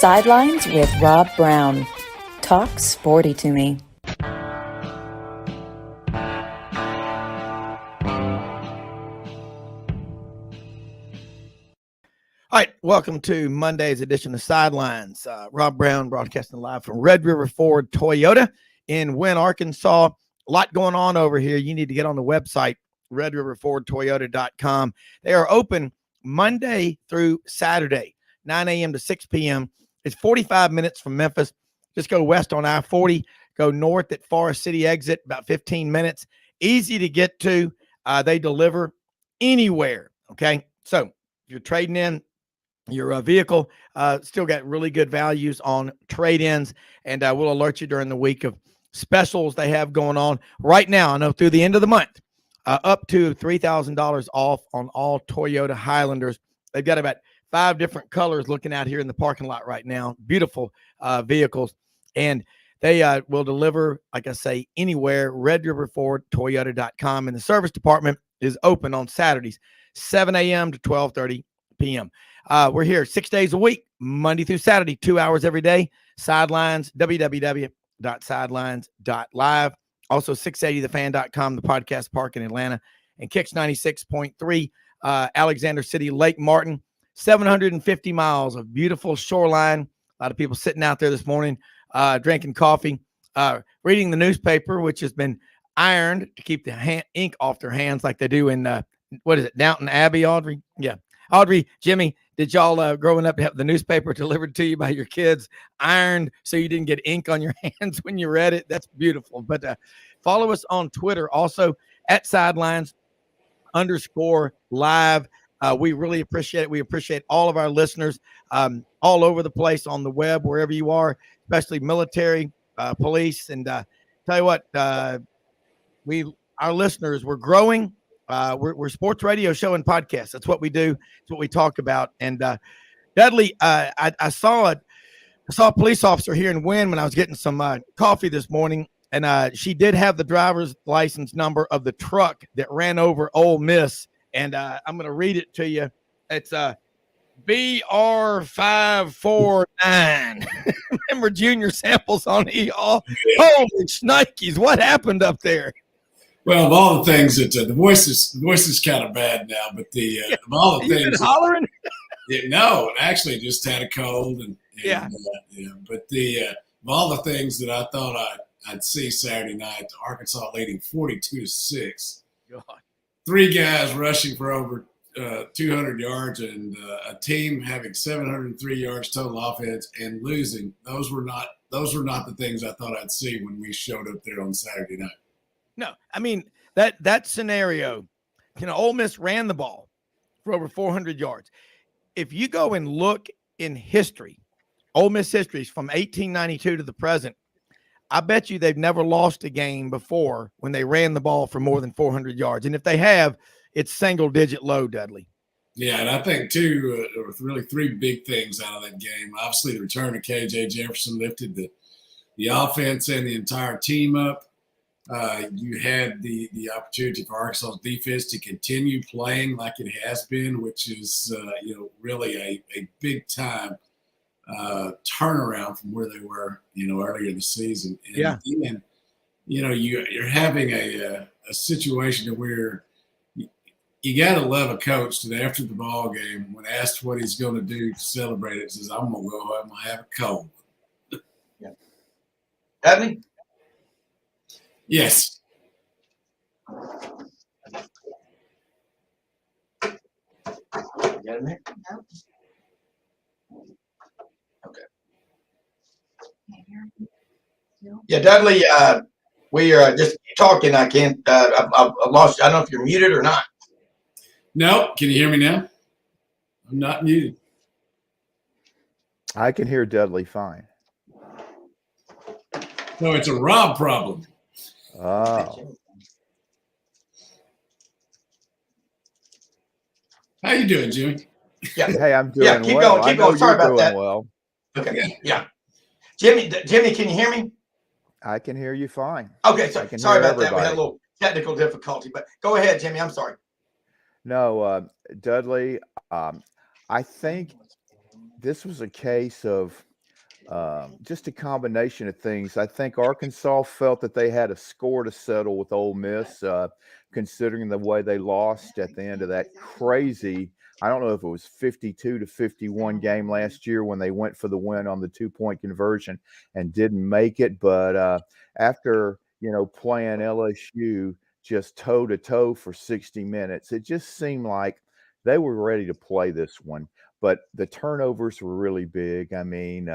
Sidelines with Rob Browne. Talk sporty to me. All right, welcome to Monday's edition of Sidelines. Rob Browne broadcasting live from Red River Ford Toyota in Wynne, Arkansas. A lot going on over here. You need to get on the website, redriverfordtoyota.com. They are open Monday through Saturday, 9 a.m. to 6 p.m. It's 45 minutes from Memphis. Just go west on I-40, go north at Forest City exit, about 15 minutes. Easy to get to. They deliver anywhere, okay? So if you're trading in your vehicle, still got really good values on trade-ins, and we'll alert you during the week of specials they have going on right now. I know through the end of the month, up to $3,000 off on all Toyota Highlanders. They've got about 5 different colors looking out here in the parking lot right now. Beautiful vehicles, and they will deliver, like I say, anywhere. redriverfordtoyota.com, and the service department is open on Saturdays, 7 a.m. to 12:30 p.m. We're here 6 days a week, Monday through Saturday, 2 hours every day. Sidelines, www.sidelines.live. Also, 680thefan.com, the podcast park in Atlanta, and Kicks 96.3, Alexander City, Lake Martin. 750 miles of beautiful shoreline. A lot of people sitting out there this morning, drinking coffee, reading the newspaper, which has been ironed to keep the ink off their hands like they do in, Downton Abbey, Audrey? Yeah. Audrey, Jimmy, did y'all growing up have the newspaper delivered to you by your kids, ironed so you didn't get ink on your hands when you read it? That's beautiful. But follow us on Twitter also at Sidelines_live. We really appreciate it. We appreciate all of our listeners all over the place on the web, wherever you are, especially military, police. And tell you what, our listeners, we're growing. We're sports radio show and podcast. That's what we do. It's what we talk about. And Dudley, I saw a police officer here in Wynne when I was getting some coffee this morning, and she did have the driver's license number of the truck that ran over Ole Miss. And I'm going to read it to you. It's BR549. Remember Junior Samples on y'all? Holy shnikes, what happened up there? Well, of all the things that the voice is kind of bad now, but of all the things, hollering. No, actually, just had a cold, and yeah. But of all the things that I thought I'd see Saturday night, Arkansas leading 42-6. God. 3 guys rushing for over 200 yards, and a team having 703 yards total offense and losing. Those were not the things I thought I'd see when we showed up there on Saturday night. No, I mean that scenario. Ole Miss ran the ball for over 400 yards. If you go and look in history, Ole Miss history from 1892 to the present, I bet you they've never lost a game before when they ran the ball for more than 400 yards. And if they have, it's single-digit low, Dudley. Yeah, and I think, too, there were really 3 big things out of that game. Obviously, the return of K.J. Jefferson lifted the offense and the entire team up. You had the opportunity for Arkansas's defense to continue playing like it has been, which is, really a big-time turnaround from where they were, earlier in the season. And yeah. Then, you're having a situation where you got to love a coach that after the ball game, when asked what he's going to do to celebrate it, says, "I'm going to go home and have a cold." Yeah. Dudley? Yes. You got him there? No. Okay. Yeah, Dudley, we are just talking. I can't, I lost, I don't know if you're muted or not. No, can you hear me now? I'm not muted. I can hear Dudley fine. So it's a Rob problem. Oh. How you doing, Jimmy? Yeah. Hey, I'm doing Yeah, keep well. going, keep going. Sorry about that. Well. Okay. Yeah. Jimmy, can you hear me? I can hear you fine. Okay. Sorry about that. We had a everybody. little technical difficulty, but go ahead, Jimmy. I'm sorry. No, Dudley, I think this was a case of just a combination of things. I think Arkansas felt that they had a score to settle with Ole Miss, considering the way they lost at the end of that crazy, I don't know if it was 52-51 game last year when they went for the win on the 2-point conversion and didn't make it. But after, playing LSU just toe to toe for 60 minutes, it just seemed like they were ready to play this one. But the turnovers were really big. I mean,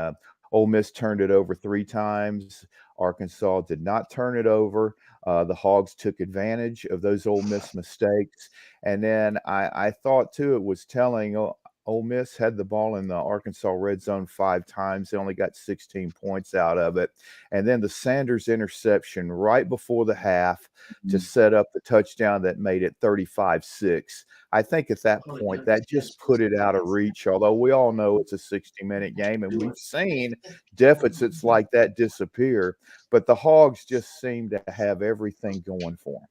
Ole Miss turned it over 3 times. Arkansas did not turn it over. The Hogs took advantage of those Ole Miss mistakes. And then I thought, too, it was telling Ole Miss had the ball in the Arkansas red zone 5 times. They only got 16 points out of it. And then the Sanders interception right before the half to set up the touchdown that made it 35-6. I think at that point, that just put it out of reach, although we all know it's a 60-minute game, and we've seen deficits like that disappear. But the Hogs just seem to have everything going for them.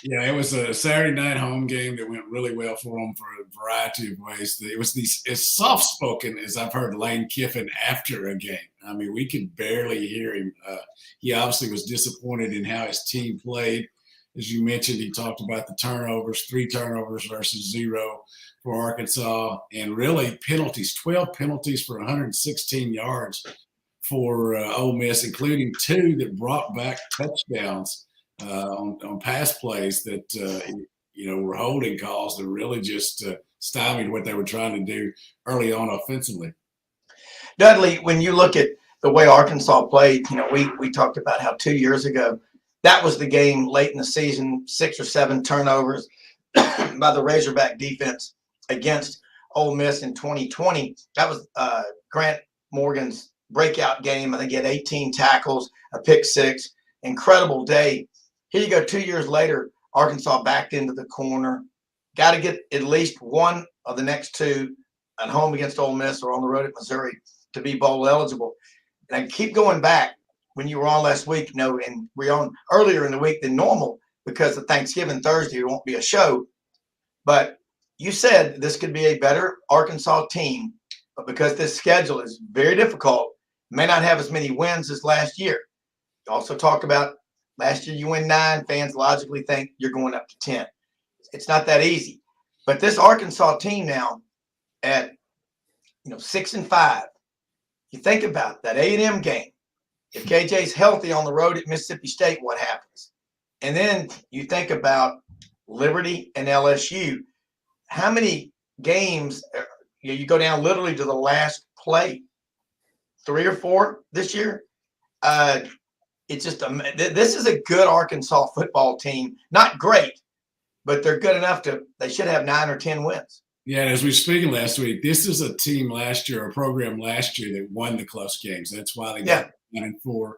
Yeah, it was a Saturday night home game that went really well for them for a variety of ways. It was as soft-spoken as I've heard Lane Kiffin after a game. I mean, we could barely hear him. He obviously was disappointed in how his team played. As you mentioned, he talked about the turnovers, 3 turnovers versus 0 for Arkansas, and really penalties, 12 penalties for 116 yards for Ole Miss, including 2 that brought back touchdowns. On pass plays that were holding calls that really just stymied what they were trying to do early on offensively. Dudley, when you look at the way Arkansas played, we talked about how 2 years ago that was the game late in the season, 6 or 7 turnovers by the Razorback defense against Ole Miss in 2020. That was Grant Morgan's breakout game. I think he had 18 tackles, a pick 6, incredible day. Here you go, 2 years later, Arkansas backed into the corner. Got to get at least one of the next 2 at home against Ole Miss or on the road at Missouri to be bowl eligible. And I keep going back when you were on last week, and we're on earlier in the week than normal because of Thanksgiving Thursday, there won't be a show. But you said this could be a better Arkansas team, but because this schedule is very difficult, may not have as many wins as last year. You also talked about last year you win 9, fans logically think you're going up to 10. It's not that easy. But this Arkansas team now at 6-5, you think about that A&M game. If KJ's healthy on the road at Mississippi State, what happens? And then you think about Liberty and LSU. How many games you go down literally to the last play? 3 or 4 this year? It's just this is a good Arkansas football team. Not great, but they're good enough they should have 9 or 10 wins. Yeah, as we were speaking last week, this is a team last year, a program last year that won the close games. That's why they got 9-4.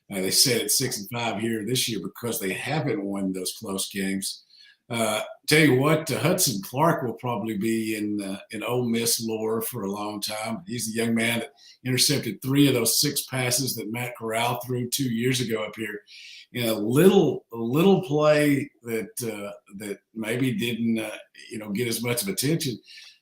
They said it's 6-5 here this year because they haven't won those close games. Tell you what, Hudson Clark will probably be in Ole Miss lore for a long time. He's the young man that intercepted 3 of those 6 passes that Matt Corral threw 2 years ago up here. In a little play that maybe didn't get as much of attention.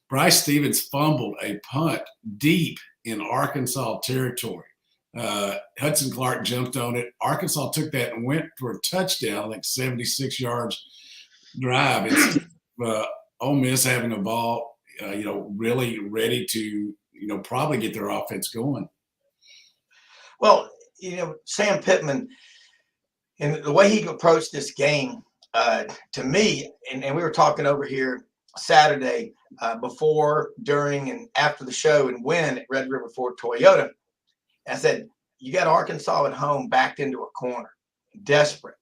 Bryce Stevens fumbled a punt deep in Arkansas territory. Hudson Clark jumped on it. Arkansas took that and went for a touchdown, like 76 yards drive. It's Ole Miss having a ball, really ready to, probably get their offense going. Well, Sam Pittman and the way he approached this game, to me, and we were talking over here Saturday before, during, and after the show and win at Red River Ford Toyota. I said, you got Arkansas at home backed into a corner, desperate,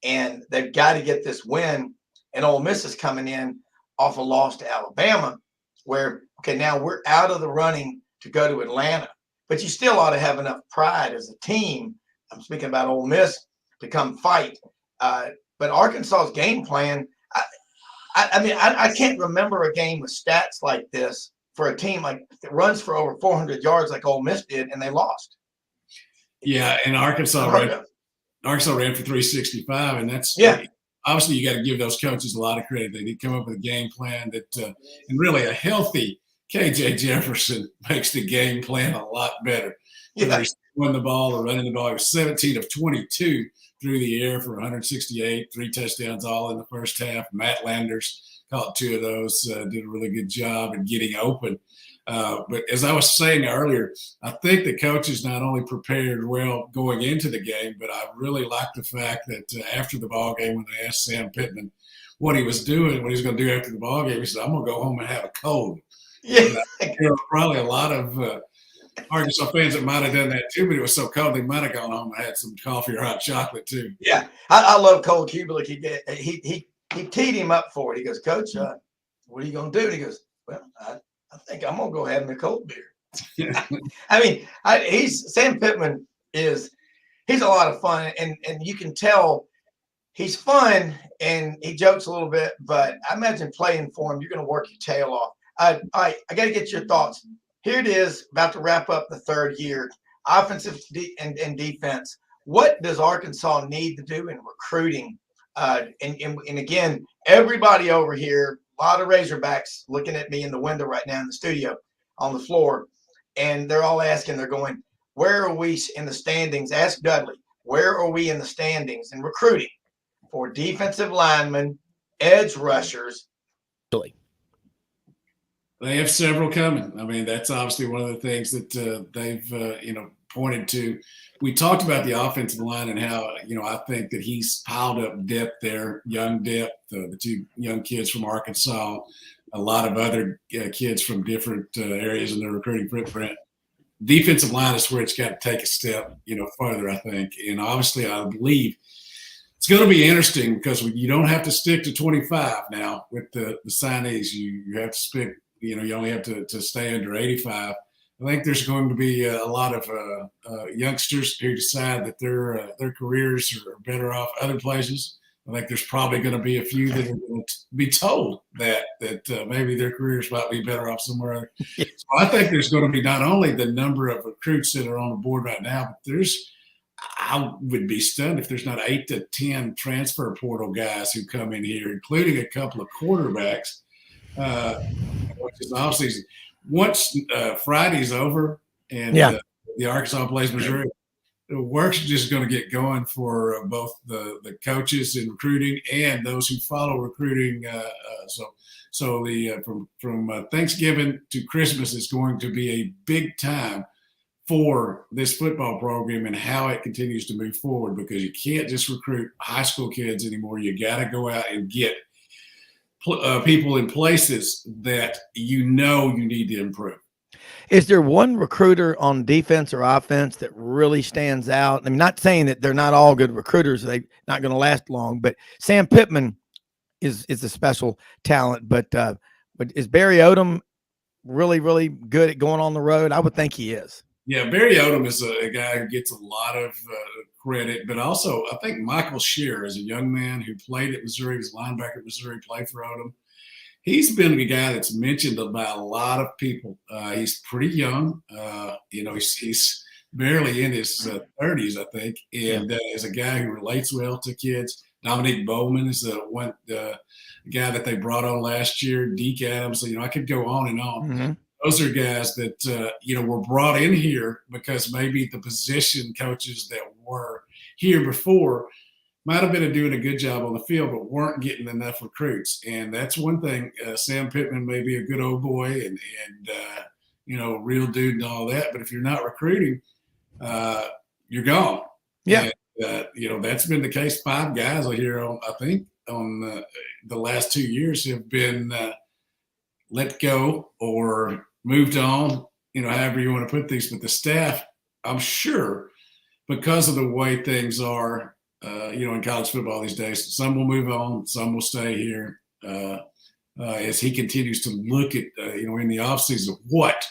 and they've got to get this win. And Ole Miss is coming in off a loss to Alabama, where, okay, now we're out of the running to go to Atlanta, but you still ought to have enough pride as a team. I'm speaking about Ole Miss to come fight. But Arkansas's game plan, I can't remember a game with stats like this for a team like that runs for over 400 yards like Ole Miss did, and they lost. Yeah, and Arkansas ran for 365, and that's obviously you got to give those coaches a lot of credit. They did come up with a game plan that and really a healthy KJ Jefferson makes the game plan a lot better. Whether he's throwing the ball or running the ball, he was 17 of 22 through the air for 168, 3 touchdowns all in the first half. Matt Landers caught 2 of those, did a really good job in getting open. But as I was saying earlier, I think the coaches not only prepared well going into the game, but I really liked the fact that after the ball game, when they asked Sam Pittman what he was doing, what he was going to do after the ball game, he said, "I'm going to go home and have a cold." Yeah. There were probably a lot of Arkansas fans that might have done that too, but it was so cold they might have gone home and had some coffee or hot chocolate too. Yeah, I love Cole Kubelik. He teed him up for it. He goes, "Coach, what are you going to do?" And he goes, "Well, I think I'm going to go have me a cold beer." I mean, Sam Pittman he's a lot of fun, and you can tell he's fun and he jokes a little bit, but I imagine playing for him, you're going to work your tail off. All right, I got to get your thoughts. Here it is, about to wrap up the 3rd year, offensive and defense. What does Arkansas need to do in recruiting? And again, everybody over here, a lot of Razorbacks looking at me in the window right now in the studio on the floor, and they're all asking, they're going, where are we in the standings? Ask Dudley, where are we in the standings in recruiting for defensive linemen, edge rushers? They have several coming. I mean, that's obviously one of the things that they've, pointed to. We talked about the offensive line and how, I think that he's piled up depth there, young depth, the 2 young kids from Arkansas, a lot of other kids from different areas in their recruiting footprint. Defensive line is where it's got to take a step, further, I think. And obviously, I believe it's going to be interesting because you don't have to stick to 25 now with the signees. You have to stick. You only have to stay under 85. I think there's going to be a lot of youngsters who decide that their careers are better off other places. I think there's probably going to be a few that are going to be told that maybe their careers might be better off somewhere. So I think there's going to be not only the number of recruits that are on the board right now, but I would be stunned if there's not 8 to 10 transfer portal guys who come in here, including a couple of quarterbacks. Which is obviously once Friday's over and the Arkansas plays Missouri, the work's just going to get going for both the coaches in recruiting and those who follow recruiting. So from Thanksgiving to Christmas is going to be a big time for this football program and how it continues to move forward, because you can't just recruit high school kids anymore. You got to go out and get people in places that you need to improve. Is there one recruiter on defense or offense that really stands out? I'm not saying that they're not all good recruiters. They're not going to last long, but Sam Pittman is a special talent. But is Barry Odom really, really good at going on the road? I would think he is. Yeah, Barry Odom is a guy who gets a lot of credit, but also I think Michael Shear is a young man who played at Missouri, was a linebacker at Missouri, played for Odom. He's been a guy that's mentioned by a lot of people. He's pretty young. He's barely in his 30s, I think, and is a guy who relates well to kids. Dominique Bowman is the guy that they brought on last year. Deke Adams. I could go on and on. Mm-hmm. Those are guys that, were brought in here because maybe the position coaches that were here before might have been doing a good job on the field, but weren't getting enough recruits. And that's one thing. Sam Pittman may be a good old boy and real dude and all that. But if you're not recruiting, you're gone. Yeah. And, that's been the case. 5 guys here on the last 2 years have been let go or moved on, however you want to put these. But the staff, I'm sure, because of the way things are, in college football these days, some will move on, some will stay here as he continues to look at, in the offseason, what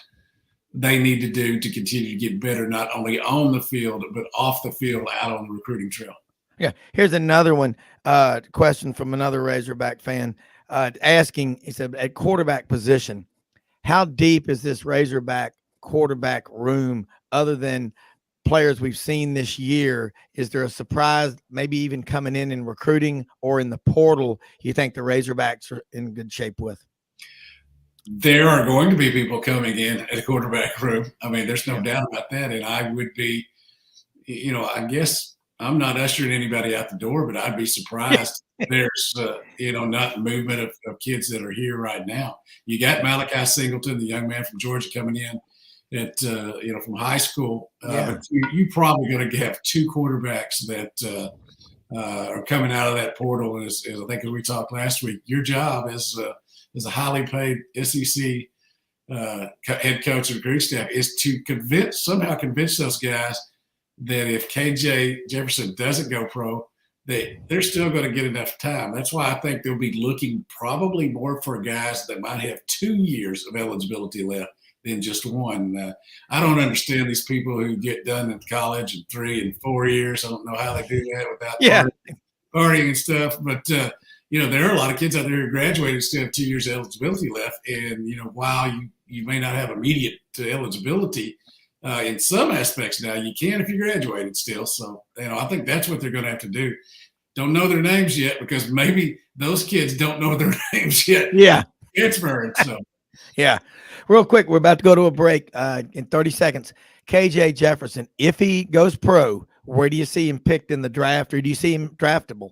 they need to do to continue to get better, not only on the field, but off the field, out on the recruiting trail. Yeah. Here's another one, question from another Razorback fan asking, he said, at quarterback position, how deep is this Razorback quarterback room other than players we've seen this year? Is there a surprise, maybe even coming in recruiting or in the portal, you think the Razorbacks are in good shape with? there are going to be people coming in at the quarterback room. I mean, there's no doubt about that. And I would be, I guess I'm not ushering anybody out the door, but I'd be surprised there's, not movement of kids that are here right now. You got Malachi Singleton, the young man from Georgia, coming in at, from high school. But you probably going to have two quarterbacks that are coming out of that portal. And as I think as we talked last week, your job as a highly paid SEC head coach and recruiting staff is to somehow convince those guys that if KJ Jefferson doesn't go pro, they're still going to get enough time. That's why I think they'll be looking probably more for guys that might have 2 years of eligibility left than just one. I don't understand these people who get done in college in 3 and 4 years. I don't know how they do that without partying and stuff. But, there are a lot of kids out there who graduated and still have 2 years of eligibility left. And, while you may not have immediate eligibility, in some aspects now, you can if you graduated still. So, I think that's what they're going to have to do. Don't know their names yet because maybe those kids don't know their names yet. Yeah. Transferring. So. Yeah. Real quick, we're about to go to a break in 30 seconds. KJ Jefferson, if he goes pro, where do you see him picked in the draft, or do you see him draftable?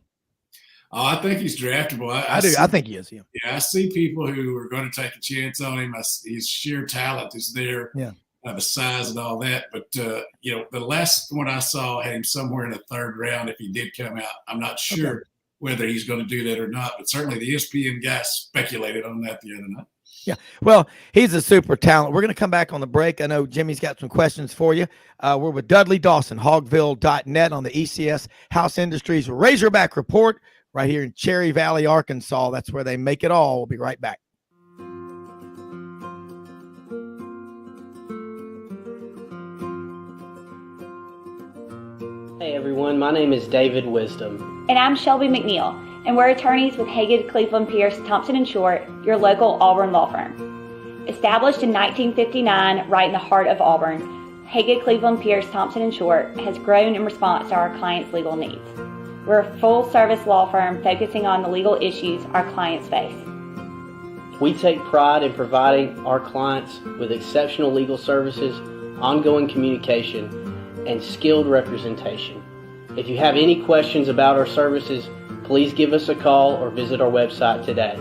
Oh, I think he's draftable. I do. I think he is. Yeah. I see people who are going to take a chance on him. His sheer talent is there. Yeah. The size and all that. But, the last one I saw had him somewhere in the third round if he did come out. I'm not sure whether he's going to do that or not, but certainly the ESPN guy speculated on that the other night. Yeah, well, he's a super talent. We're going to come back on the break. I know Jimmy's got some questions for you. We're with Dudley Dawson, hogville.net on the ECS House Industries Razorback Report right here in Cherry Valley, Arkansas. That's where they make it all. We'll be right back. Hey everyone, my name is David Wisdom. And I'm Shelby McNeil, and we're attorneys with Haggard, Cleveland, Pierce, Thompson & Short, your local Auburn law firm. Established in 1959 right in the heart of Auburn, Haggard, Cleveland, Pierce, Thompson & Short has grown in response to our clients' legal needs. We're a full-service law firm focusing on the legal issues our clients face. We take pride in providing our clients with exceptional legal services, ongoing communication, and skilled representation. If you have any questions about our services, please give us a call or visit our website today.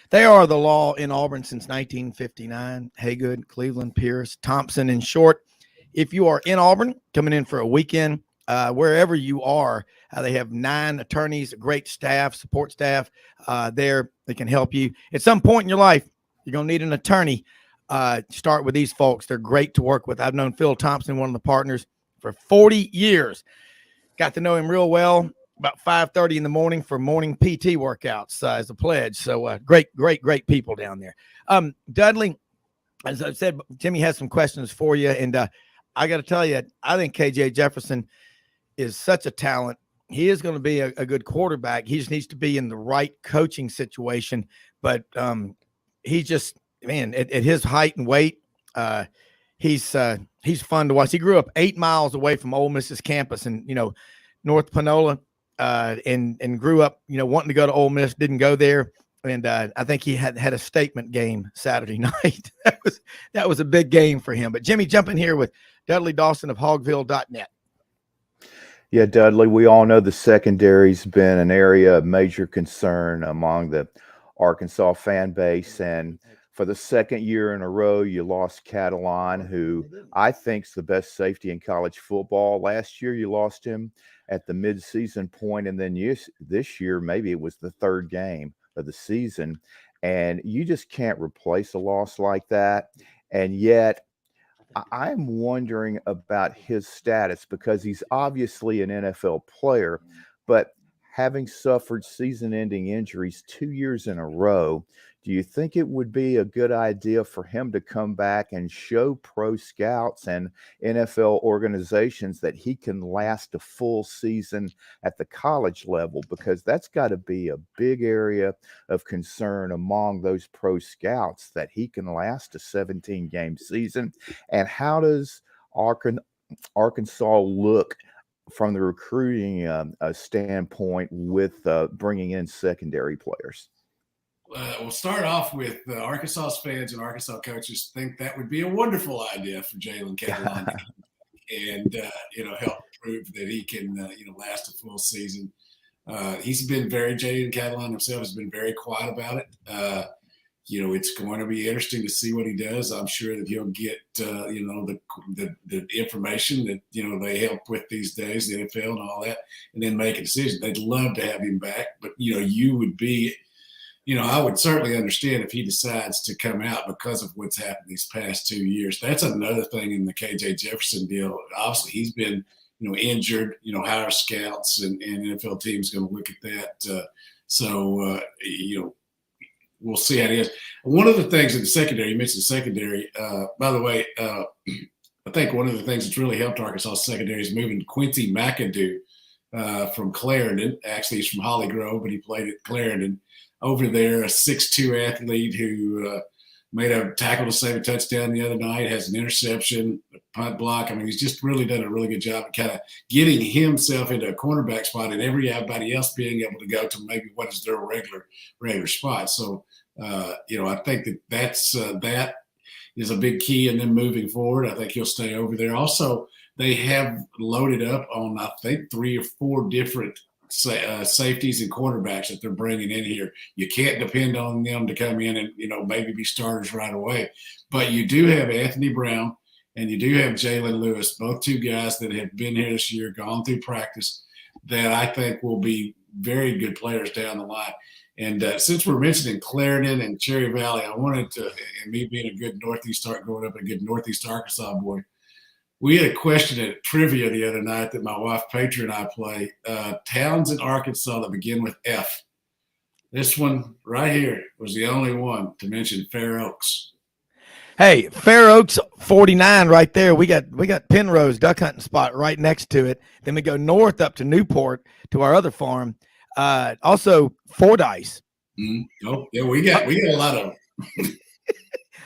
They are the law in Auburn since 1959. Haygood, Cleveland, Pierce, Thompson, and Short. If you are in Auburn, coming in for a weekend, wherever you are, they have 9 attorneys, a great staff, support staff there that can help you. At some point in your life, you're going to need an attorney. Start with these folks. They're great to work with. I've known Phil Thompson, one of the partners, for 40 years. Got to know him real well about 5:30 in the morning for morning PT workouts as a pledge. So great people down there. Dudley, as I said, Jimmy has some questions for you. And I got to tell you, I think KJ Jefferson is such a talent. He is going to be a good quarterback. He just needs to be in the right coaching situation. But he just, man, at his height and weight, he's fun to watch. He grew up 8 miles away from Ole Miss's campus in, North Panola, and grew up, wanting to go to Ole Miss, didn't go there. And I think he had a statement game Saturday night. That was a big game for him. But Jimmy, jump in here with Dudley Dawson of hogville.net. Yeah, Dudley, we all know the secondary's been an area of major concern among the Arkansas fan base. And for the second year in a row, you lost Catalan, who I think's the best safety in college football. Last year, you lost him at the midseason point, and then this year, maybe it was the third game of the season, and you just can't replace a loss like that. And yet, I'm wondering about his status, because he's obviously an NFL player, but having suffered season-ending injuries 2 years in a row, do you think it would be a good idea for him to come back and show pro scouts and NFL organizations that he can last a full season at the college level? Because that's got to be a big area of concern among those pro scouts, that he can last a 17-game season. And how does Arkansas look from the recruiting standpoint with bringing in secondary players? We'll start off with Arkansas fans and Arkansas coaches think that would be a wonderful idea for Jalen Catalon and, help prove that he can, last a full season. Jalen Catalon himself has been very quiet about it. It's going to be interesting to see what he does. I'm sure that he'll get, the information that, they help with these days, the NFL and all that, and then make a decision. They'd love to have him back, but, you would be, I would certainly understand if he decides to come out because of what's happened these past 2 years. That's another thing in the KJ Jefferson deal. Obviously, he's been, injured, hire scouts and NFL teams going to look at that. We'll see how it is. One of the things in the secondary, you mentioned the secondary, by the way, I think one of the things that's really helped Arkansas secondary is moving Quincy McAdoo from Clarendon. Actually, he's from Holly Grove, but he played at Clarendon. Over there, a 6'2" athlete who made a tackle to save a touchdown the other night, has an interception, a punt block. I mean, he's just really done a really good job of kind of getting himself into a cornerback spot and everybody else being able to go to maybe what is their regular spot. So, I think that is a big key in them moving forward. I think he'll stay over there. Also, they have loaded up on, I think, 3 or 4 different safeties and quarterbacks that they're bringing in here. You can't depend on them to come in and, maybe be starters right away. But you do have Anthony Browne and you do have Jalen Lewis, both 2 guys that have been here this year, gone through practice, that I think will be very good players down the line. And since we're mentioning Clarendon and Cherry Valley, I wanted to, and me being a good growing up a good Northeast Arkansas boy, we had a question at trivia the other night that my wife Petra and I play. Towns in Arkansas that begin with F. This one right here was the only one to mention Fair Oaks. Hey, Fair Oaks 49 right there. We got Penrose duck hunting spot right next to it. Then we go north up to Newport to our other farm. Also Fordyce. Oh yeah, we got a lot of them.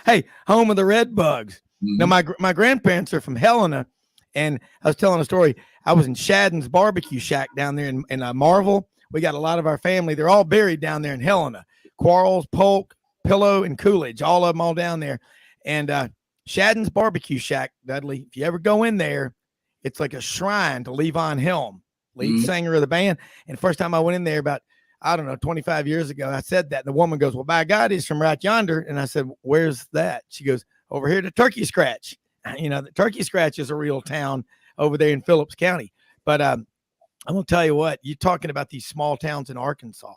Hey, home of the Red Bugs. Now, my grandparents are from Helena, and I was telling a story. I was in Shadden's barbecue shack down there in Marvel. We got a lot of our family. They're all buried down there in Helena. Quarles, Polk, Pillow, and Coolidge, all of them all down there. And Shadden's barbecue shack, Dudley, if you ever go in there, it's like a shrine to Levon Helm, lead singer of the band. And the first time I went in there about, 25 years ago, I said that. And the woman goes, well, by God, he's from right yonder. And I said, where's that? She goes, over here to Turkey Scratch. The Turkey Scratch is a real town over there in Phillips County. But I'm going to tell you what, you're talking about these small towns in Arkansas.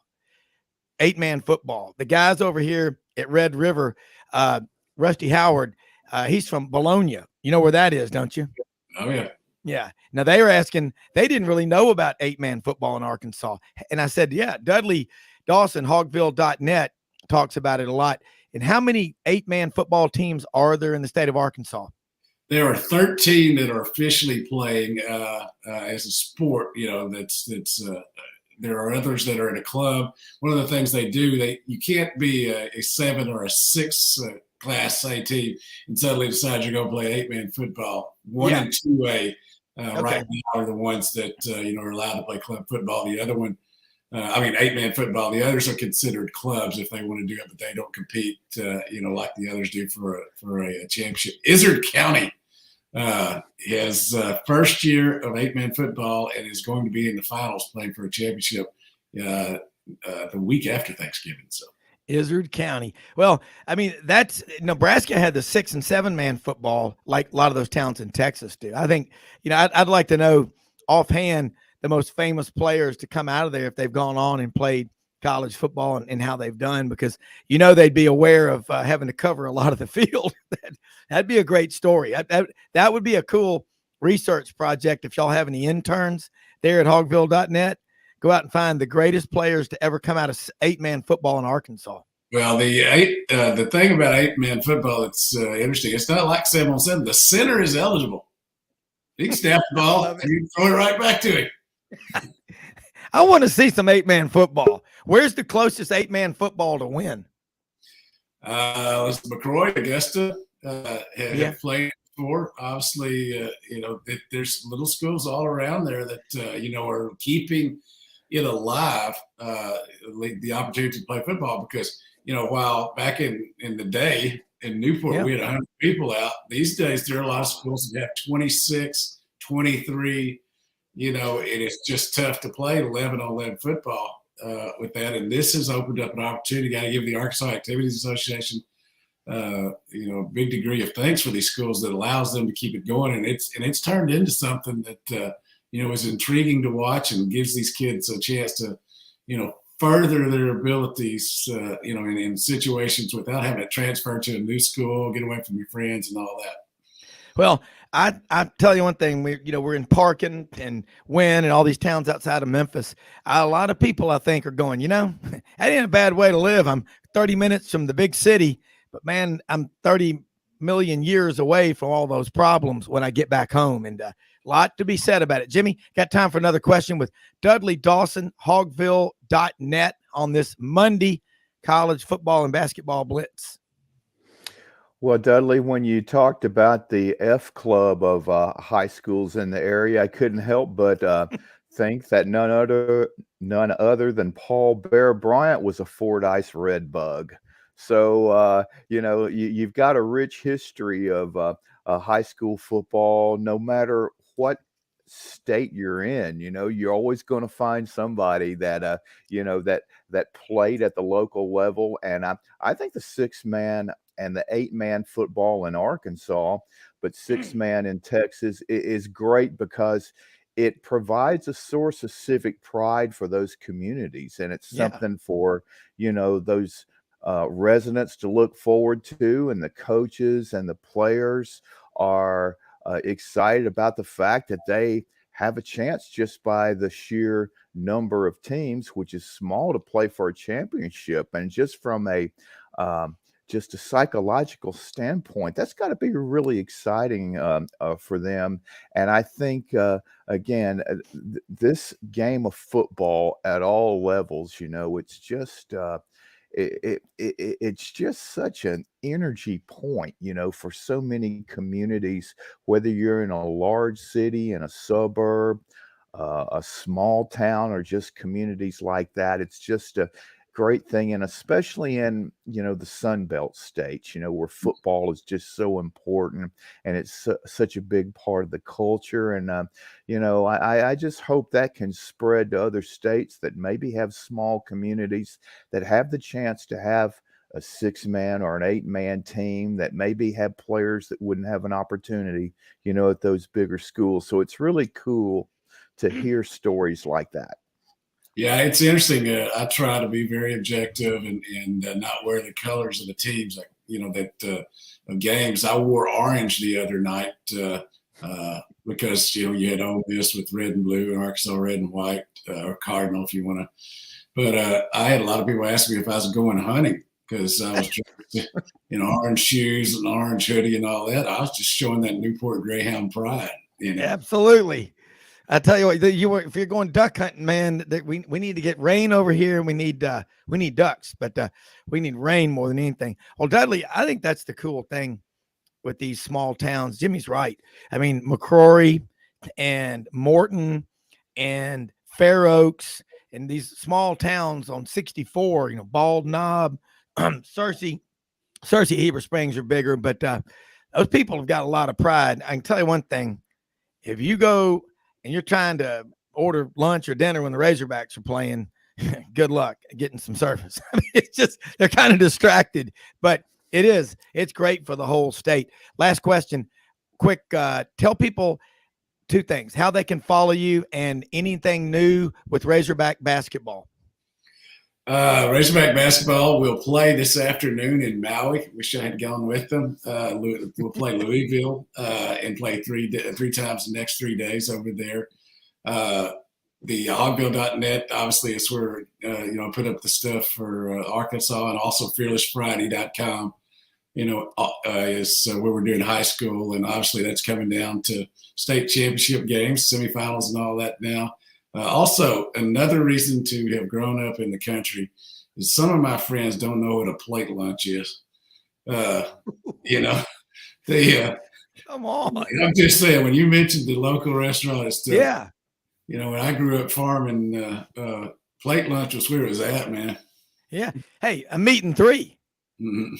8-man football. The guys over here at Red River, Rusty Howard, he's from Bologna. You know where that is, don't you? Oh, yeah. Yeah. Now, they were asking, they didn't really know about 8-man football in Arkansas. And I said, yeah, Dudley Dawson, hogville.net, talks about it a lot. And how many 8-man football teams are there in the state of Arkansas? There are 13 that are officially playing as a sport. There are others that are in a club. One of the things they do, you can't be a 7 or a 6 Class A team and suddenly decide you're going to play 8-man football. 1 and 2A right now are the ones that are allowed to play club football. The other one. 8-man football. The others are considered clubs if they want to do it, but they don't compete, like the others do for a championship. Izard County has first year of 8-man football and is going to be in the finals playing for a championship the week after Thanksgiving. So Izard County. Well, that's Nebraska had the 6- and 7-man football like a lot of those towns in Texas do. I think, I'd like to know offhand the most famous players to come out of there if they've gone on and played college football and how they've done, because they'd be aware of having to cover a lot of the field. That'd be a great story. That would be a cool research project. If y'all have any interns there at hogville.net, go out and find the greatest players to ever come out of 8-man football in Arkansas. Well, the thing about 8-man football that's interesting, it's not like 7-on-7. The center is eligible. He can snap the ball and you can throw it right back to him. I want to see some 8-man football. Where's the closest 8-man football to win? McCroy, Augusta have played for. Obviously, there's little schools all around there that, are keeping it alive, the opportunity to play football because, while back in the day in Newport, we had 100 people out. These days, there are a lot of schools that have 26, 23, and it's just tough to play 11-on-11 football with that. And this has opened up an opportunity. Got to give the Arkansas Activities Association a big degree of thanks for these schools that allows them to keep it going. And it's turned into something that, is intriguing to watch and gives these kids a chance to, further their abilities, in situations without having to transfer to a new school, get away from your friends and all that. Well, I tell you one thing, we're in Parkin and Wynn and all these towns outside of Memphis. A lot of people I think are going, that ain't a bad way to live. I'm 30 minutes from the big city, but man, I'm 30 million years away from all those problems when I get back home. And a lot to be said about it. Jimmy, got time for another question with Dudley Dawson, Hogville.net on this Monday college football and basketball blitz. Well, Dudley, when you talked about the F club of high schools in the area, I couldn't help but think that none other than Paul Bear Bryant was a Fordyce Red Bug. So, you've got a rich history of high school football, no matter what state you're in. You're always going to find somebody that that played at the local level. And I think the 6-man and the 8-man football in Arkansas, but 6-man in Texas is great because it provides a source of civic pride for those communities, and it's something for those residents to look forward to, and the coaches and the players are excited about the fact that they have a chance just by the sheer number of teams, which is small, to play for a championship. And just from a psychological standpoint, that's got to be really exciting for them. And I think, again, this game of football at all levels, it's just it's just such an energy point, for so many communities, whether you're in a large city, in a suburb, a small town, or just communities like that. It's just a great thing. And especially in, the Sun Belt states, where football is just so important and it's such a big part of the culture. And, I just hope that can spread to other states that maybe have small communities that have the chance to have a 6-man or an 8-man team that maybe have players that wouldn't have an opportunity, at those bigger schools. So it's really cool to hear stories like that. Yeah, it's interesting. I try to be very objective and not wear the colors of the teams, of games. I wore orange the other night because, you had Ole Miss with red and blue and Arkansas red and white, or Cardinal if you want to. But I had a lot of people ask me if I was going hunting because I was dressed in orange shoes and orange hoodie and all that. I was just showing that Newport Greyhound pride. Absolutely. I tell you what, if you're going duck hunting, man, we need to get rain over here, and we need ducks, but we need rain more than anything. Well, Dudley, I think that's the cool thing with these small towns. Jimmy's right. I mean, McCrory and Morton and Fair Oaks and these small towns on 64, Bald Knob, Searcy, Heber Springs are bigger, but those people have got a lot of pride. I can tell you one thing: if you go and you're trying to order lunch or dinner when the Razorbacks are playing, good luck getting some service. I mean, it's just, they're kind of distracted, but it's great for the whole state. Last question, quick, tell people 2 things: how they can follow you and anything new with Razorback basketball. Razorback basketball will play this afternoon in Maui. Wish I had gone with them. We'll play Louisville and play three times the next 3 days over there. The Hogville.net, obviously, is where I put up the stuff for Arkansas, and also FearlessFriday.com. Is where we're doing high school, and obviously that's coming down to state championship games, semifinals, and all that now. Also, another reason to have grown up in the country is some of my friends don't know what a plate lunch is. They Come on. I'm just saying, when you mentioned the local restaurant and stuff, Yeah. you know, when I grew up farming, plate lunch was where it was at, man. Yeah. Hey, a meat and 3. Mm-hmm.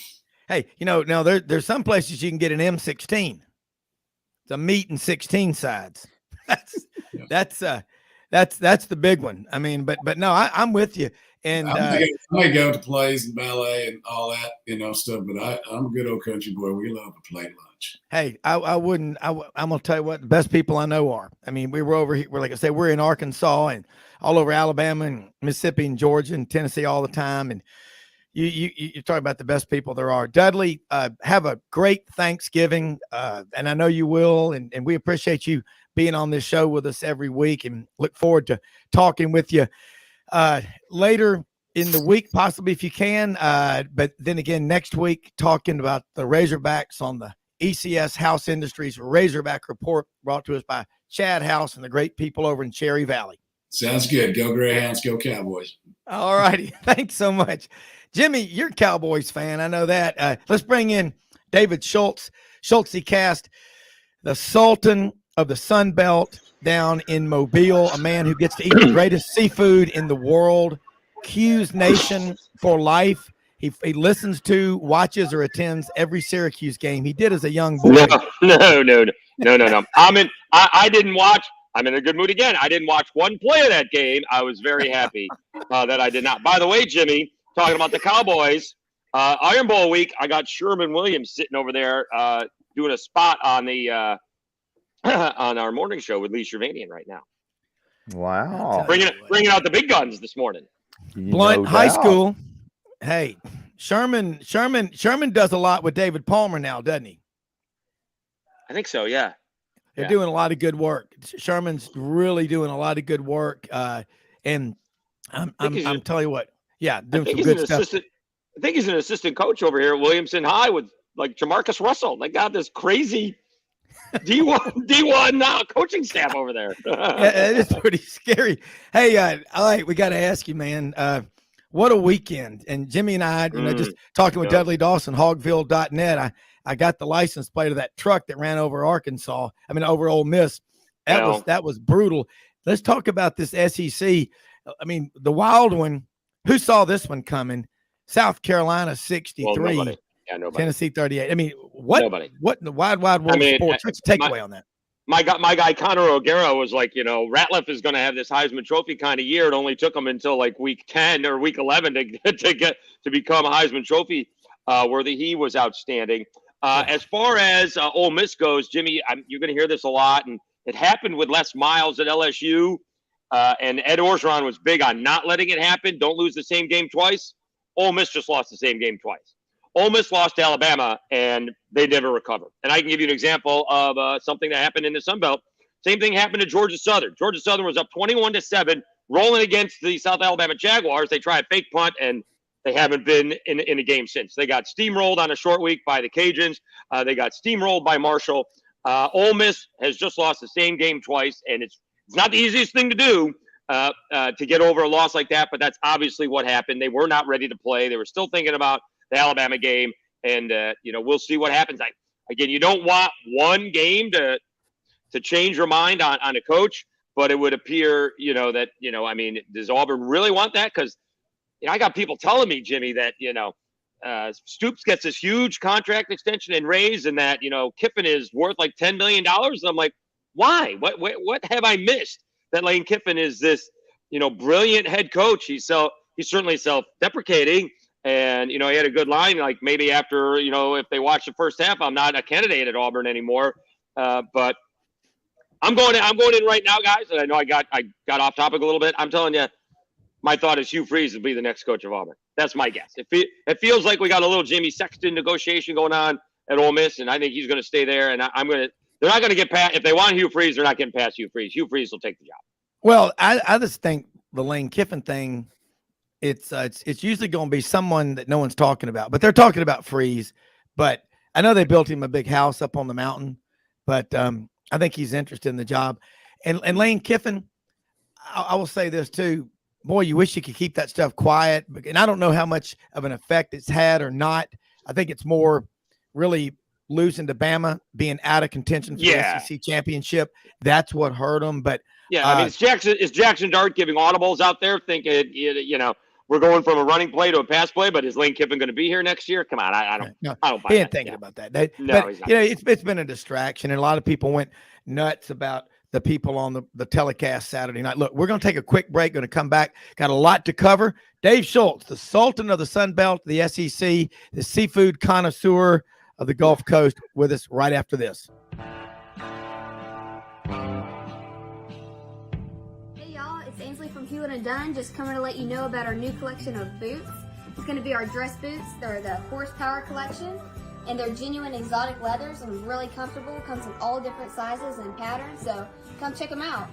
Hey, you know, now there's some places you can get an M16. It's a meat and 16 sides. That's the big one. I mean, but no, I'm with you. And I may go to plays and ballet and all that, you know, stuff, but I'm a good old country boy. We love a plate lunch. hey, I'm gonna tell you what the best people I know are. I mean, we were over here. We're like I said, we're in Arkansas and all over Alabama and Mississippi and Georgia and Tennessee all the time. And you're talking about the best people there are. Dudley, have a great Thanksgiving, and I know you will. And we appreciate you being on this show with us every week, and look forward to talking with you later in the week, possibly if you can. But then again, next week, talking about the Razorbacks on the ECS House Industries Razorback Report, brought to us by Chad House and the great people over in Cherry Valley. Sounds good. Go Greyhounds, go Cowboys. All righty. Thanks so much. Jimmy, you're a Cowboys fan. I know that. Let's bring in David Schultz, Schultzy Cast, the Sultan of the Sun Belt down in Mobile, a man who gets to eat the greatest seafood in the world, Q's Nation for life. He listens to, watches, or attends every Syracuse game. He did as a young boy. No. I didn't watch. I'm in a good mood again. I didn't watch one play of that game. I was very happy that I did not. By the way, Jimmy, talking about the Cowboys, Iron Bowl week, I got Sherman Williams sitting over there doing a spot on the on our morning show with Lee Shervanian right now. Wow. Bringing out the big guns this morning. Blunt High School. Hey, Sherman does a lot with David Palmer now, doesn't he? I think so, yeah. They're doing a lot of good work. Sherman's really doing a lot of good work. And I'm telling you what, doing some good stuff. I think he's an assistant coach over here at Williamson High with like Jamarcus Russell. They got this crazy D1 coaching staff over there. It is pretty scary. Hey, all right, we got to ask you, man. What a weekend! And Jimmy and I, just talking with Dudley Dawson, Hogville.net. I got the license plate of that truck that ran over Arkansas. I mean, over Ole Miss. That was brutal. Let's talk about this SEC. I mean, the wild one. Who saw this one coming? South Carolina 63, nobody. Tennessee 38. I mean, what in the wide world of sports? What's the takeaway on that? My guy Connor O'Gara was like, Ratliff is going to have this Heisman Trophy kind of year. It only took him until like week 10 or week 11 to become a Heisman Trophy worthy. He was outstanding. As far as Ole Miss goes, Jimmy, you're going to hear this a lot, and it happened with Les Miles at LSU, and Ed Orgeron was big on not letting it happen. Don't lose the same game twice. Ole Miss just lost the same game twice. Ole Miss lost to Alabama, and they never recovered. And I can give you an example of something that happened in the Sun Belt. Same thing happened to Georgia Southern. Georgia Southern was up 21-7, rolling against the South Alabama Jaguars. They tried a fake punt, and they haven't been in a game since. They got steamrolled on a short week by the Cajuns. They got steamrolled by Marshall. Ole Miss has just lost the same game twice, and it's not the easiest thing to do to get over a loss like that, but that's obviously what happened. They were not ready to play. They were still thinking about the Alabama game, and we'll see what happens. Again, you don't want one game to change your mind on a coach, but it would appear, does Auburn really want that? Because I got people telling me, Jimmy, that Stoops gets this huge contract extension and raise, and that Kiffin is worth like $10 million. And I'm like, why? What have I missed? That Lane Kiffin is this brilliant head coach. He's certainly self-deprecating. And, he had a good line, like maybe after, if they watch the first half, I'm not a candidate at Auburn anymore. But I'm going in right now, guys. And I know I got off topic a little bit. I'm telling you, my thought is Hugh Freeze will be the next coach of Auburn. That's my guess. It feels like we got a little Jimmy Sexton negotiation going on at Ole Miss, and I think he's going to stay there. And they're not going to get past, if they want Hugh Freeze, they're not getting past Hugh Freeze. Hugh Freeze will take the job. Well, I just think the Lane Kiffin thing, it's usually going to be someone that no one's talking about, but they're talking about Freeze. But I know they built him a big house up on the mountain, but I think he's interested in the job. And Lane Kiffin, I will say this too, boy, you wish you could keep that stuff quiet. And I don't know how much of an effect it's had or not. I think it's more really losing to Bama, being out of contention for Yeah. the SEC championship. That's what hurt them. But Yeah, I mean, is Jackson Dart giving audibles out there thinking, we're going from a running play to a pass play, but is Lane Kiffin going to be here next year? Come on, I don't buy he ain't that. thinking about that. No, but he's not. It's been a distraction, and a lot of people went nuts about the people on the telecast Saturday night. Look, we're going to take a quick break. Going to come back. Got a lot to cover. Dave Schultz, the Sultan of the Sun Belt, the SEC, the seafood connoisseur of the Gulf Coast, with us right after this. From Hewlett & Dunn, just coming to let you know about our new collection of boots. It's going to be our dress boots. They're the horsepower collection, and they're genuine exotic leathers and really comfortable. Comes in all different sizes and patterns, so come check them out.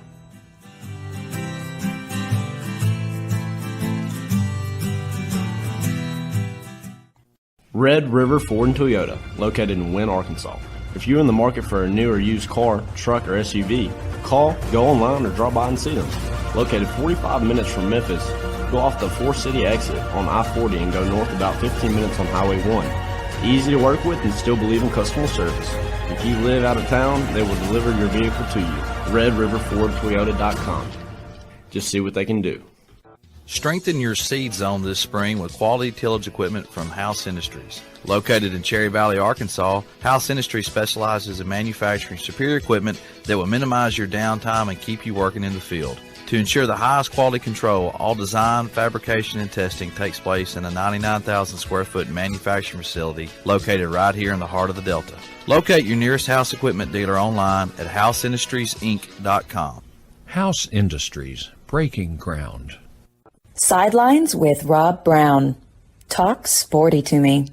Red River Ford and Toyota, located in Wynne, Arkansas. If you're in the market for a new or used car, truck, or SUV, call, go online, or drop by and see them. Located 45 minutes from Memphis, go off the 4-City exit on I-40 and go north about 15 minutes on Highway 1. Easy to work with and still believe in customer service. If you live out of town, they will deliver your vehicle to you. RedRiverFordToyota.com. Just see what they can do. Strengthen your seed zone this spring with quality tillage equipment from House Industries. Located in Cherry Valley, Arkansas, House Industries specializes in manufacturing superior equipment that will minimize your downtime and keep you working in the field. To ensure the highest quality control, all design, fabrication, and testing takes place in a 99,000 square foot manufacturing facility located right here in the heart of the Delta. Locate your nearest House equipment dealer online at houseindustriesinc.com. House Industries, breaking ground. Sidelines with Rob Browne. Talk sporty to me.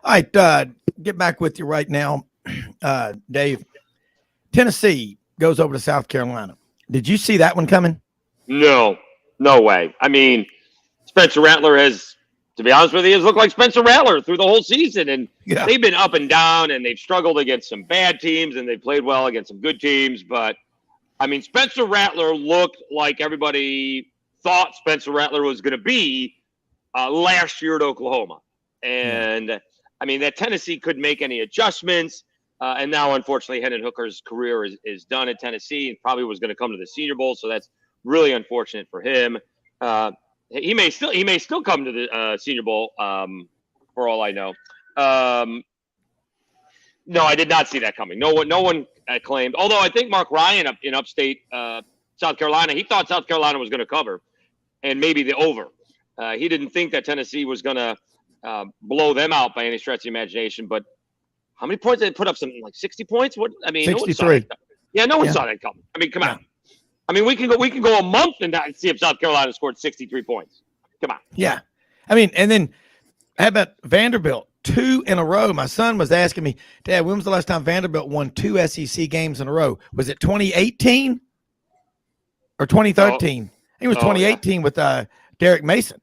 All right, get back with you right now, Dave. Tennessee goes over to South Carolina. Did you see that one coming? No way. I mean, Spencer Rattler has, to be honest with you, has looked like Spencer Rattler through the whole season. And they've been up and down, and they've struggled against some bad teams, and they've played well against some good teams. But, I mean, Spencer Rattler looked like everybody thought Spencer Rattler was going to be last year at Oklahoma. And, I mean, that Tennessee couldn't make any adjustments. And now, unfortunately, Hendon Hooker's career is done at Tennessee and probably was going to come to the Senior Bowl. So that's really unfortunate for him. He may still come to the Senior Bowl, for all I know. No, I did not see that coming. No one claimed. Although I think Mark Ryan in upstate South Carolina, he thought South Carolina was going to cover, and maybe the over. He didn't think that Tennessee was going to blow them out by any stretch of the imagination. But how many points did they put up? Something like 60 points? What? I mean, 63. No one saw that coming. I mean, come on. I mean, we can go a month and not see if South Carolina scored 63 points. Come on. Yeah. I mean, and then how about Vanderbilt? 2 in a row. My son was asking me, Dad, when was the last time Vanderbilt won 2 SEC games in a row? Was it 2018 or 2013? I think it was 2018 with Derek Mason.